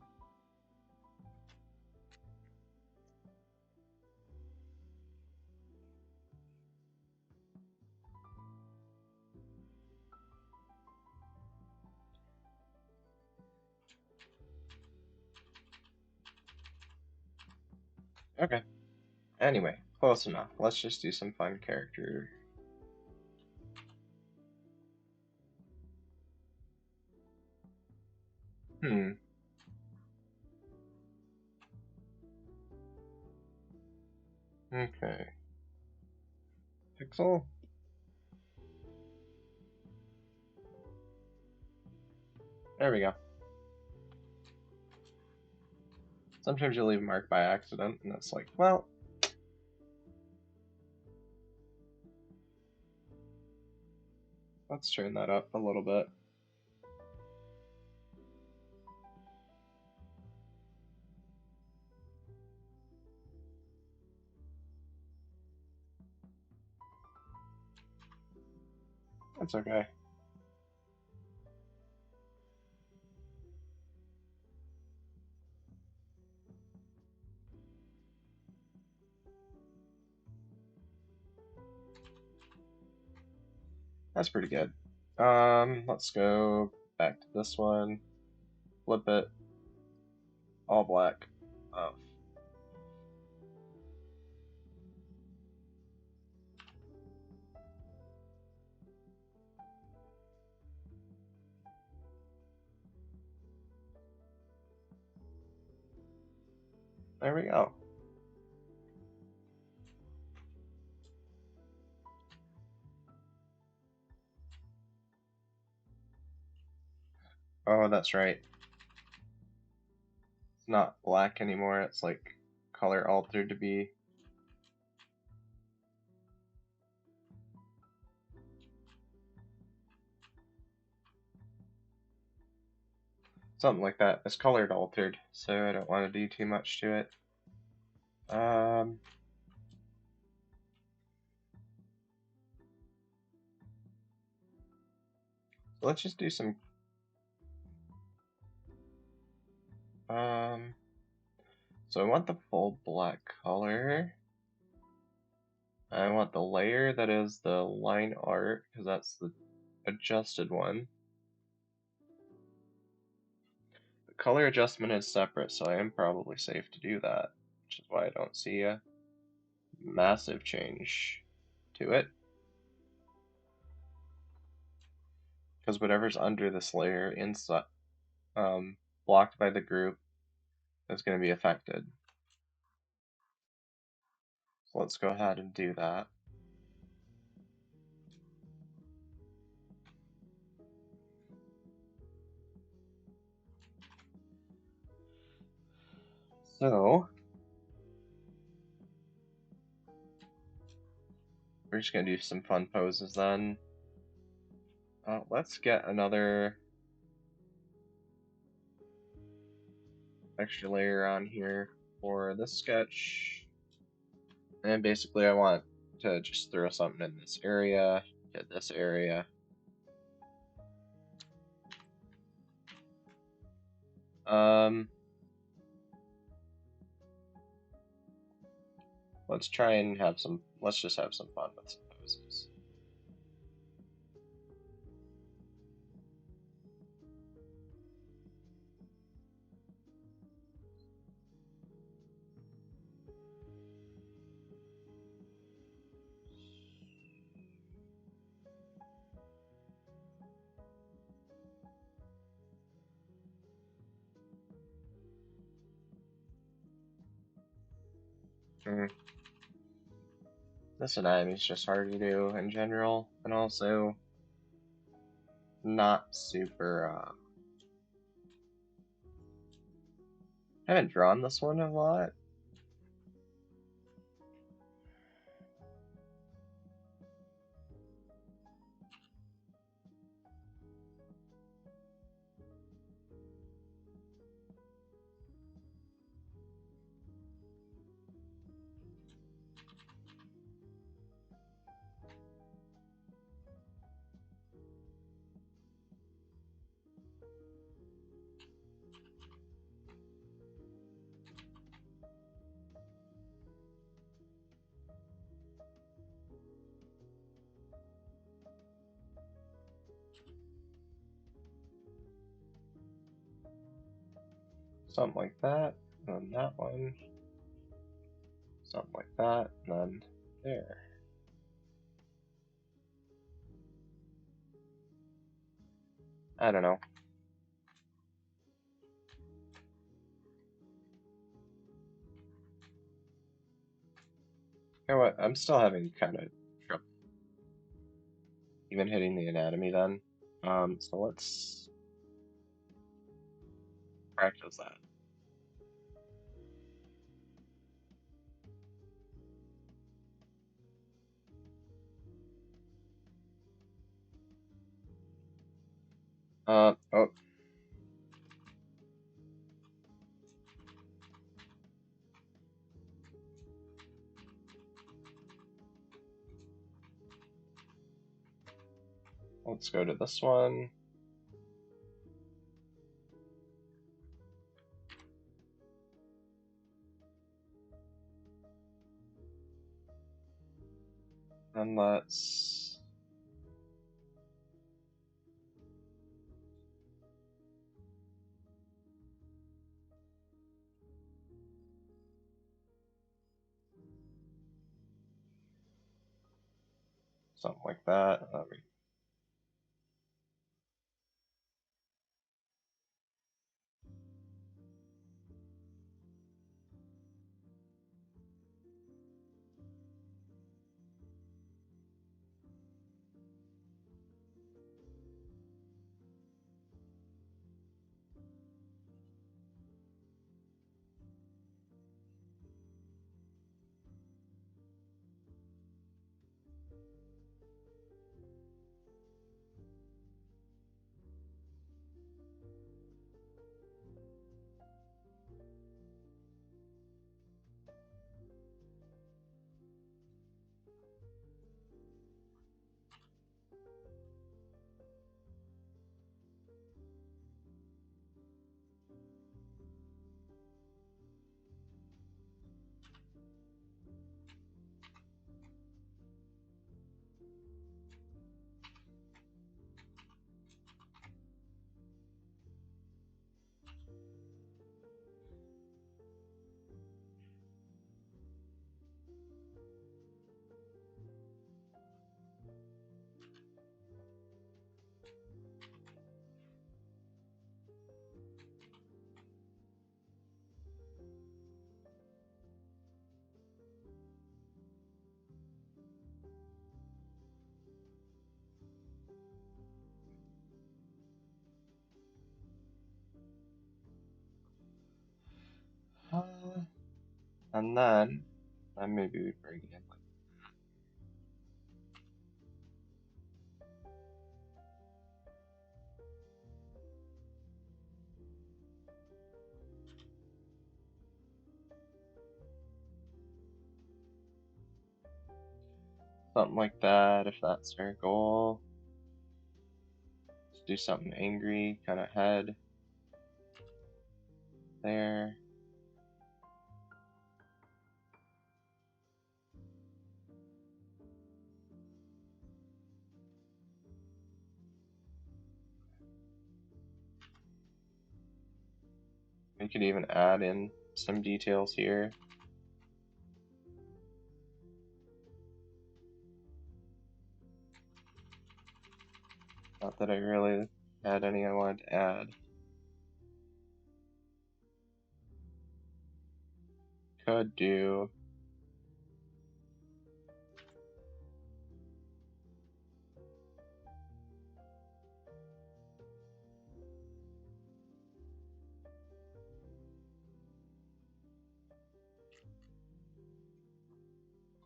Okay. Anyway, close enough. Let's just do some fun character. Hmm. Okay. Pixel? There we go. Sometimes you leave a mark by accident, and it's like, well, let's turn that up a little bit. That's okay. That's pretty good. Let's go back to this one. Flip it. All black. Oh, there we go. Oh, that's right. It's not black anymore. It's like color altered to be something like that. It's colored altered, so I don't want to do too much to it. So let's just do some. So I want the full black color. I want the layer that is the line art, because that's the adjusted one. The color adjustment is separate, so I am probably safe to do that, which is why I don't see a massive change to it. Because whatever's under this layer inside, blocked by the group, is going to be affected. So let's go ahead and do that. So we're just going to do some fun poses then. Let's get another extra layer on here for this sketch. And basically I want to just throw something in this area, hit this area. Let's try and let's just have some fun with some poses. This anatomy is just hard to do in general, and also not super. I haven't drawn this one a lot. Something like that. And that one. Something like that, and then there. I don't know. You know what? I'm still having kind of trouble even hitting the anatomy then. So let's practice that. Oh, let's go to this one. And let's something like that. Uh, and then maybe we bring in like something like that if that's our goal. Let's do something angry, kind of head there. We could even add in some details here. Not that I really had any I wanted to add. Could do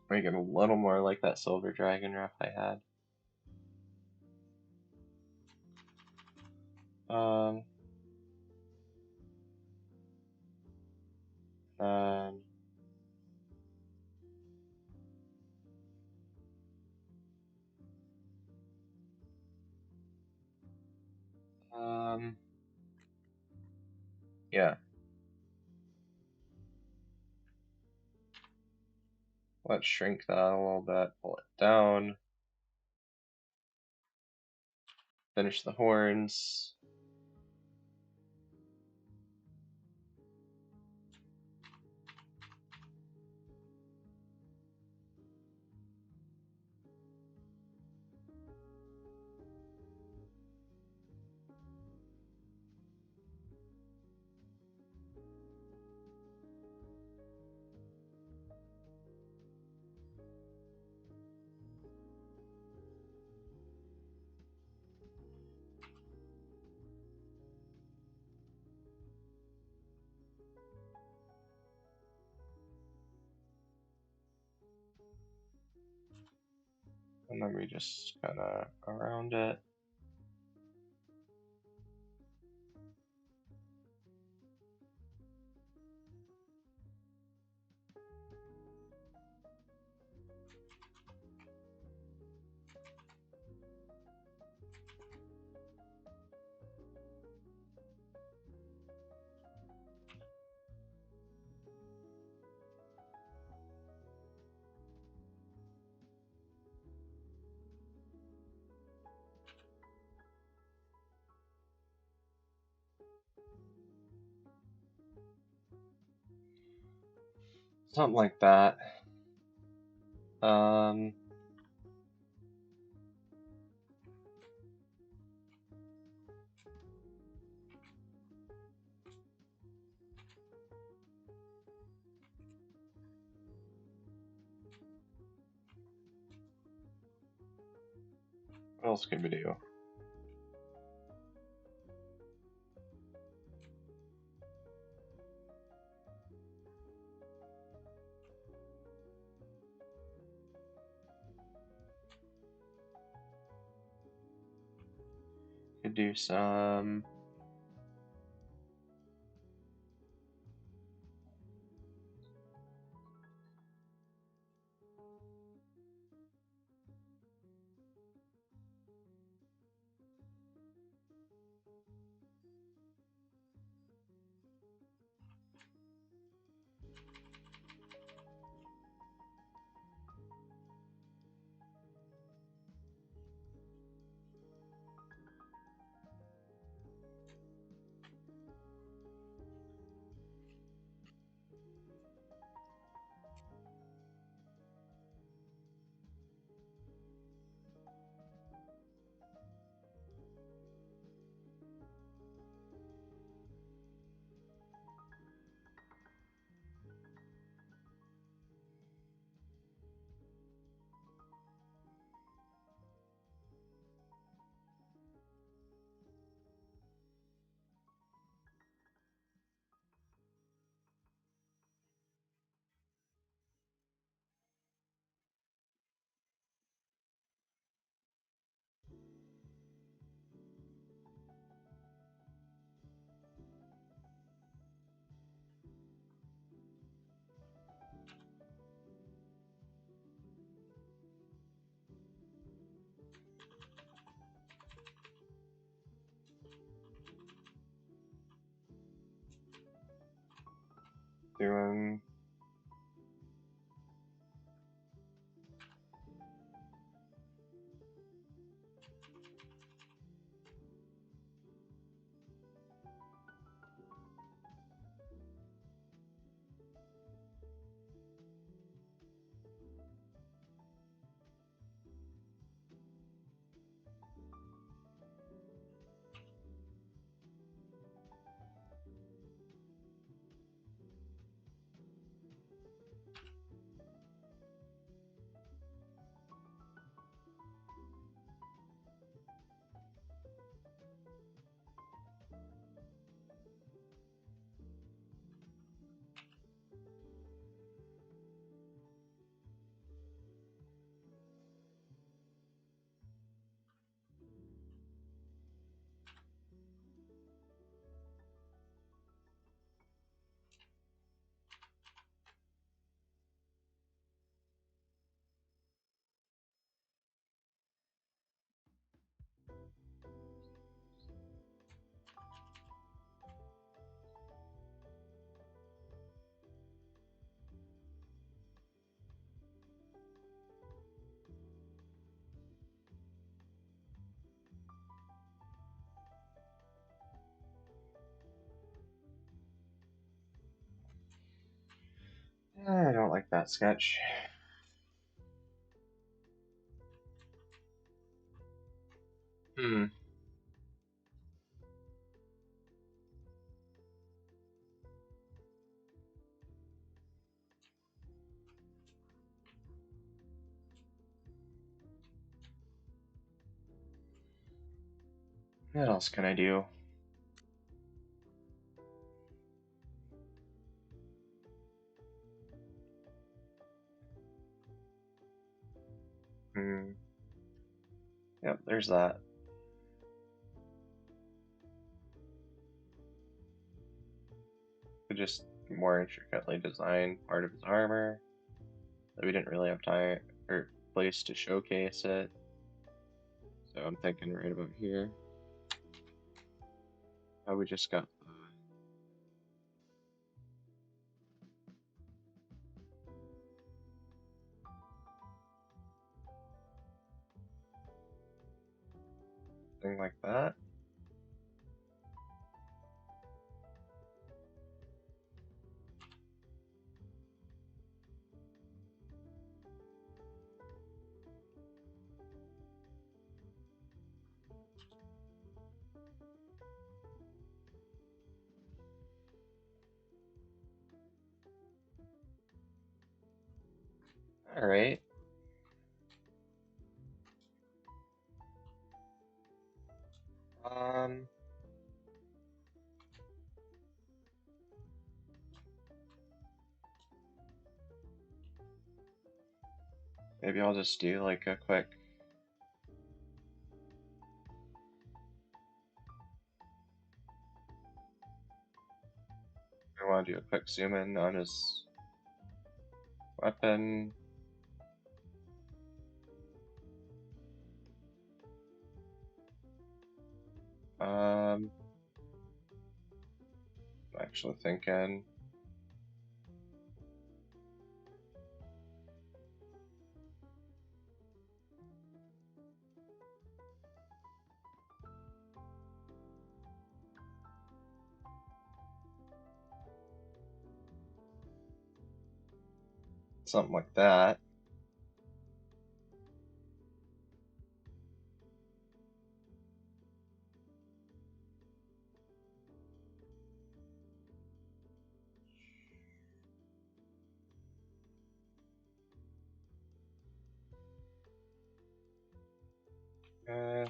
make it a little more like that silver dragon rough I had. Um, and yeah, let's shrink that a little bit, pull it down, finish the horns. And then we just kind of around it. Something like that. Um, what else can we do? Could do some. Doing. I don't like that sketch. Hmm. What else can I do? Hmm. Yep, there's that. Could just more intricately design part of his armor. That we didn't really have time or place to showcase it. So I'm thinking right about here. How we just got thing like that. All right. Um, Maybe I'll just do like a quick. I want to do a quick zoom in on his weapon. I'm actually thinking. Something like that. Uh,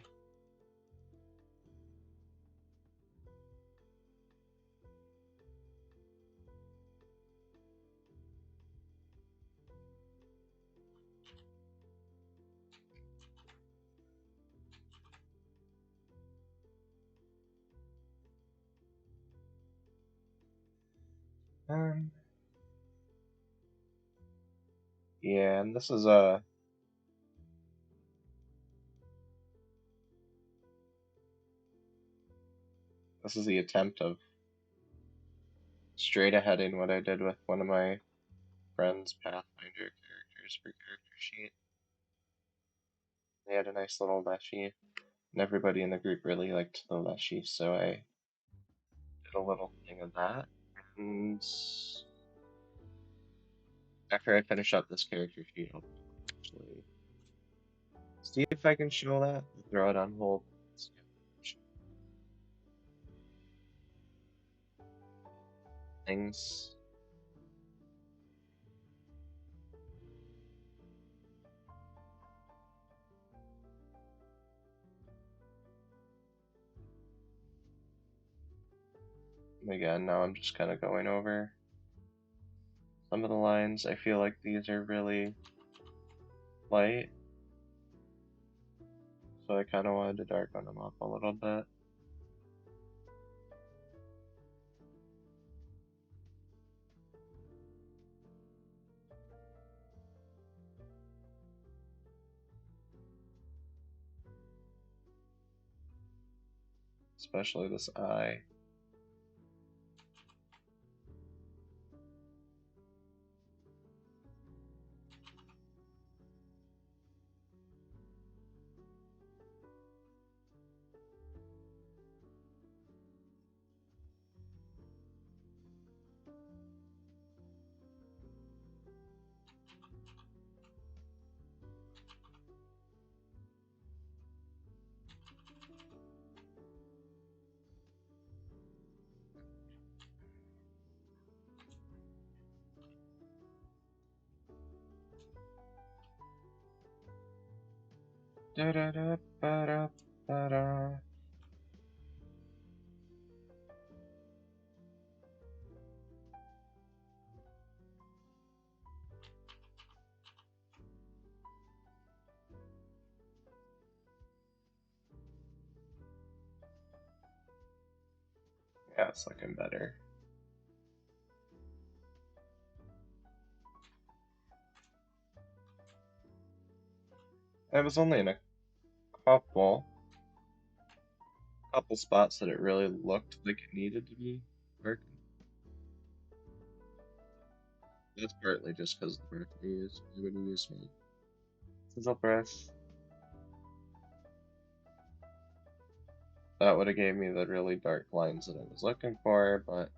um, yeah, and this is the attempt of straight aheading what I did with one of my friend's Pathfinder characters for character sheet. They had a nice little leshy, and everybody in the group really liked the leshy, so I did a little thing of that. And after I finish up this character sheet, I'll actually see if I can show that. Throw it on hold. Things. Again, now I'm just kind of going over some of the lines. I feel like these are really light, so I kind of wanted to darken them up a little bit. Especially this eye. Da da da ba da ba da. Yeah, it's looking better. It was only in a couple spots that it really looked like it needed to be working. That's partly just because the brush I used. I would use my sizzle brush. That would have gave me the really dark lines that I was looking for, but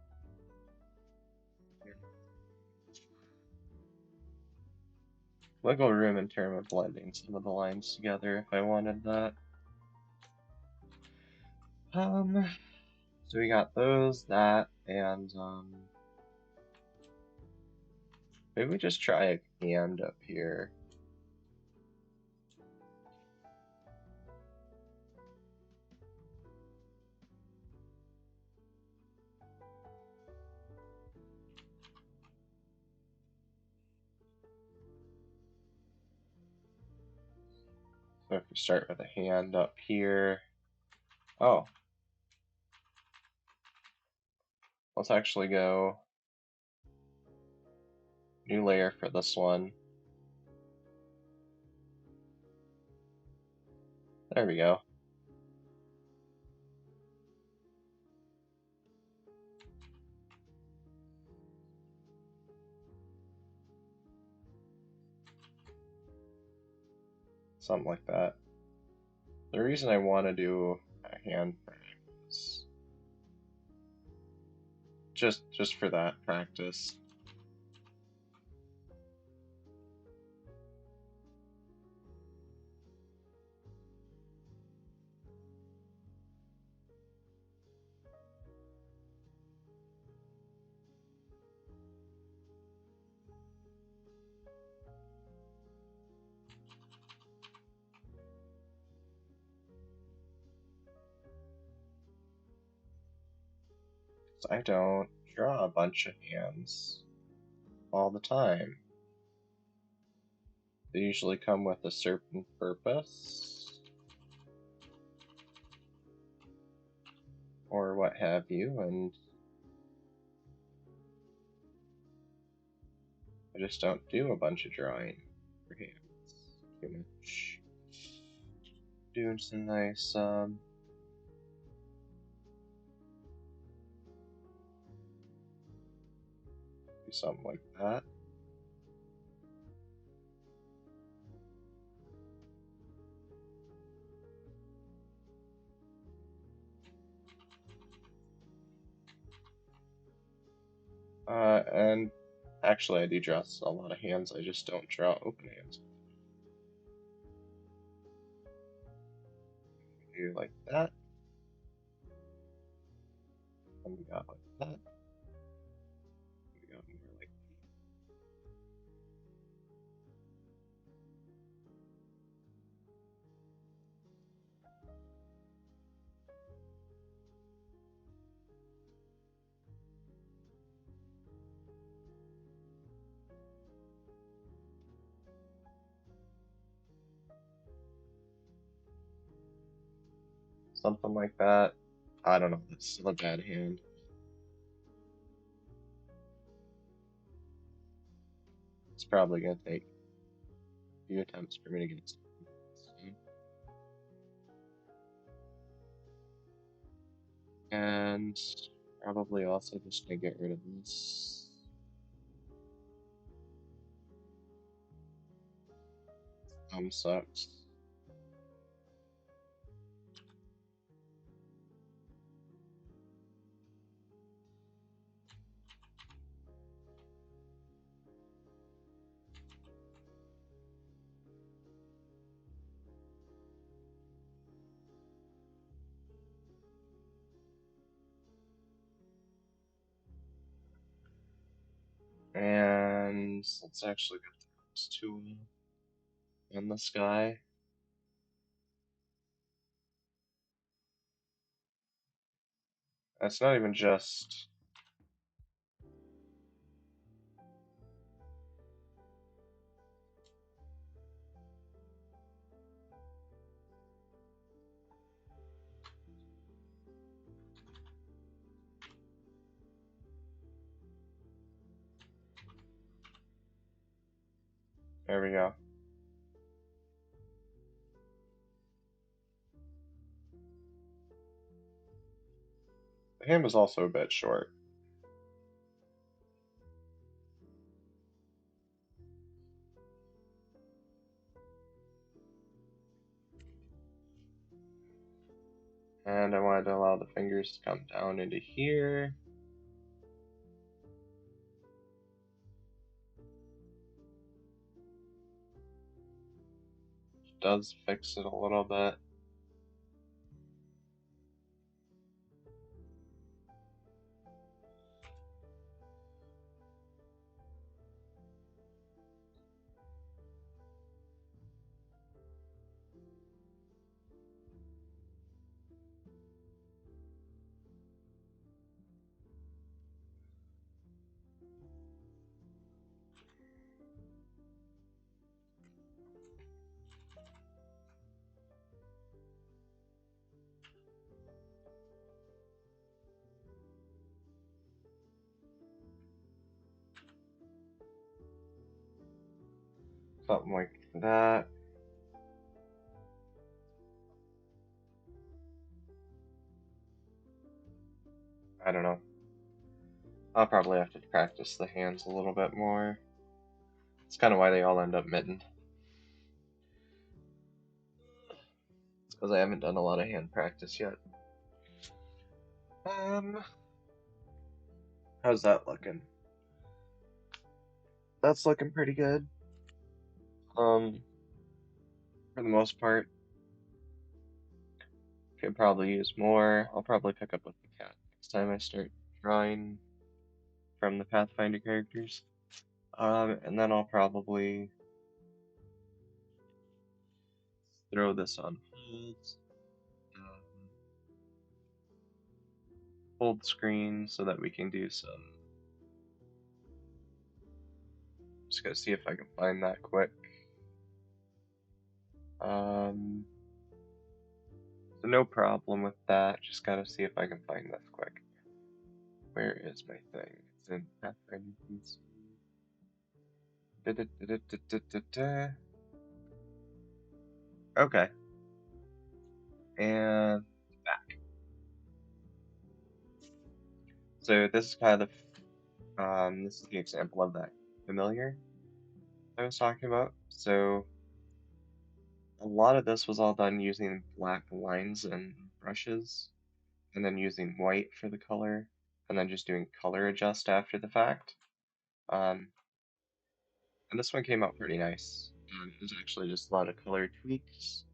wiggle room in terms of blending some of the lines together if I wanted that. So we got those, that, and maybe we just try a hand up here. So if we start with a hand up here, oh, let's actually go new layer for this one. There we go. Something like that. The reason I want to do a hand frame is just for that practice. I don't draw a bunch of hands all the time. They usually come with a certain purpose or what have you, and I just don't do a bunch of drawing for hands too much. Doing some nice do something like that. And actually I do draw a lot of hands, I just don't draw open hands. Do like that. And we got like that. We got more like something like that. I don't know, that's still a bad hand. It's probably gonna take a few attempts for me to get it. And probably also just gonna get rid of this. Sucks. And let's actually get this tool in the sky. It's not even just There we go. The hand was also a bit short. And I wanted to allow the fingers to come down into here. Which does fix it a little bit. Something like that. I don't know. I'll probably have to practice the hands a little bit more. It's kind of why they all end up mittened. It's because I haven't done a lot of hand practice yet. How's that looking? That's looking pretty good. For the most part, could probably use more. I'll probably pick up with the cat next time I start drawing from the Pathfinder characters. And then I'll probably throw this on um, hold screen so that we can do some. Just gotta see if I can find that quick. So no problem with that. Just gotta see if I can find this quick. Where is my thing? It's in Pathfinder PC. Okay. And back. So this is kind of this is the example of that familiar I was talking about. So a lot of this was all done using black lines and brushes, and then using white for the color, and then just doing color adjust after the fact. Um, and this one came out pretty nice. It was actually just a lot of color tweaks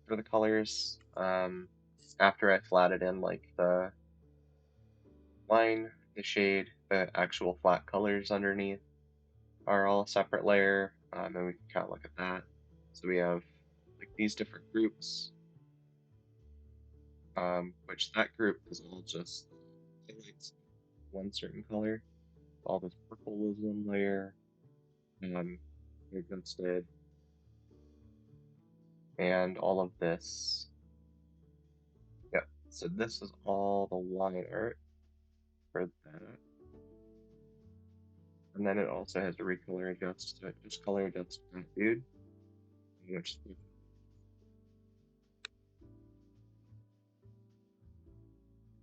for the colors. After I flatted in like the line, the shade, the actual flat colors underneath are all a separate layer, and we can kind of look at that. So we have like these different groups, which that group is all just highlights one certain color. All this purple is one layer, adjusted, and all of this. Yep. So this is all the line art for that. And then it also has a recolor adjust, so it just color adjusts that dude, which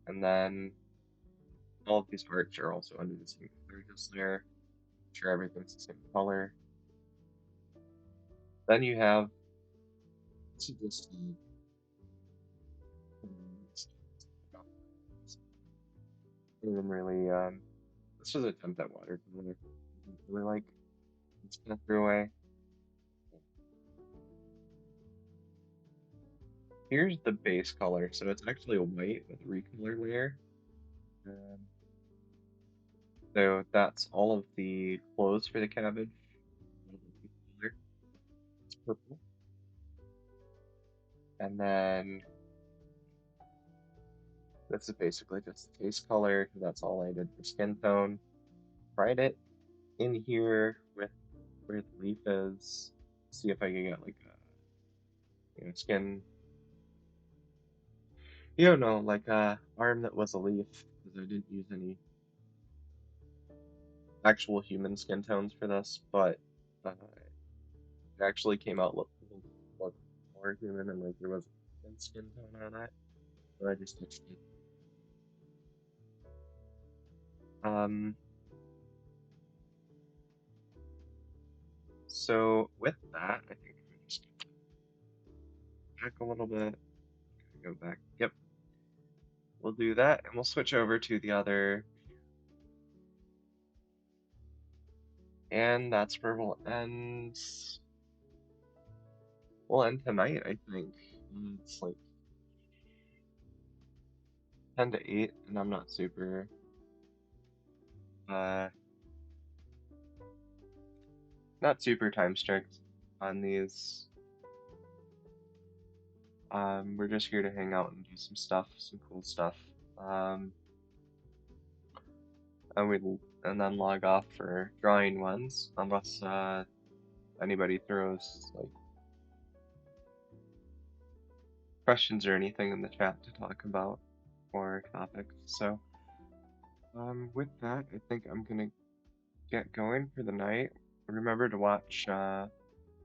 and then all of these arts are also under the same color adjust layer. Make sure everything's the same color. Then you have this is just really this was an attempt at watercolor. Really like it's kind of threw away. Here's the base color, so it's actually a white with a recolor layer. Um, so that's all of the clothes for the cabbage. It's purple. And then this is basically just the face color. That's all I did for skin tone. Tried it in here with where the leaf is. See if I can get like a skin. You don't know, like a arm that was a leaf because I didn't use any actual human skin tones for this, but it actually came out look more human and like there was a skin tone on it. So I just touched it. Um, so with that, I think I'm just gonna back a little bit. Go back. Yep, we'll do that, and we'll switch over to the other. And that's where we'll end. We'll end tonight, I think. It's like 10 to 8, and I'm not uh, not super time strict on these. We're just here to hang out and do some stuff, some cool stuff. Um, and then log off for drawing ones, unless anybody throws like questions or anything in the chat to talk about or topics. So, with that, I think I'm gonna get going for the night. Remember to watch.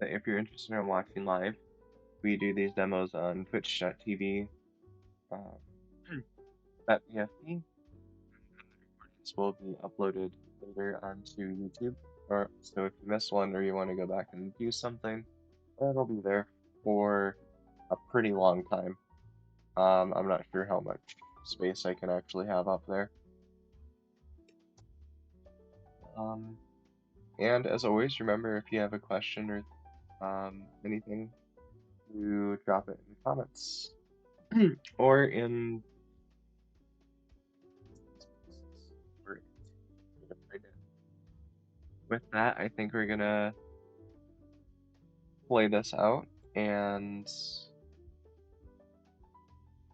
If you're interested in watching live, we do these demos on twitch.tv at BFP. Recordings will be uploaded later onto YouTube. Or so if you miss one or you want to go back and do something, it'll be there for a pretty long time. I'm not sure how much space I can actually have up there. And as always, remember if you have a question or anything, to drop it in the comments or in with that, I think we're gonna play this out. And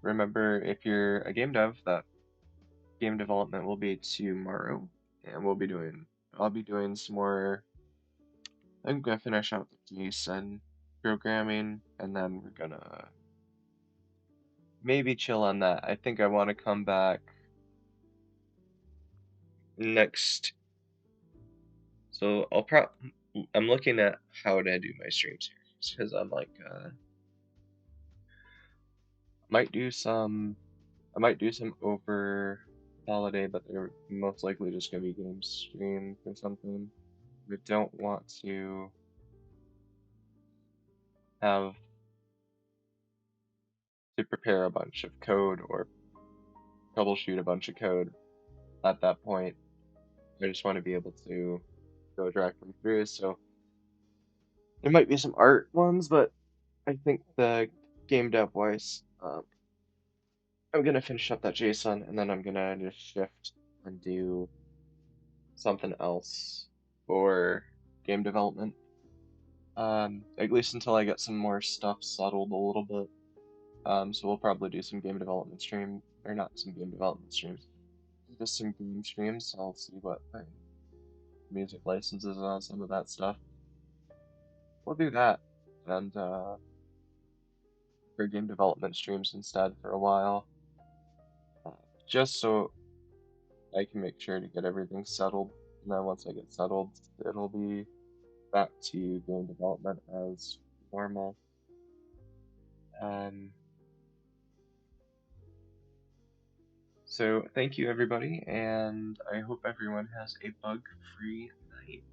remember, if you're a game dev, that game development will be tomorrow, and I'll be doing some more. I'm gonna finish out the JSON programming, and then we're gonna maybe chill on that. I think I want to come back next. So I'm looking at how to do my stream series because I'm like might do some I might do some over holiday, but they're most likely just gonna be game streams or something. We don't want to have to prepare a bunch of code or troubleshoot a bunch of code at that point. I just want to be able to go directly through. So there might be some art ones, but I think the game dev wise, I'm gonna finish up that JSON and then I'm gonna just shift and do something else for game development. At least until I get some more stuff settled a little bit. So we'll probably do some game development stream, or not some game development streams, just some game streams. I'll see what my music licenses on some of that stuff. We'll do that, and for game development streams instead for a while, just so I can make sure to get everything settled. And then once I get settled, it'll be back to game development as normal. So thank you everybody, and I hope everyone has a bug-free night.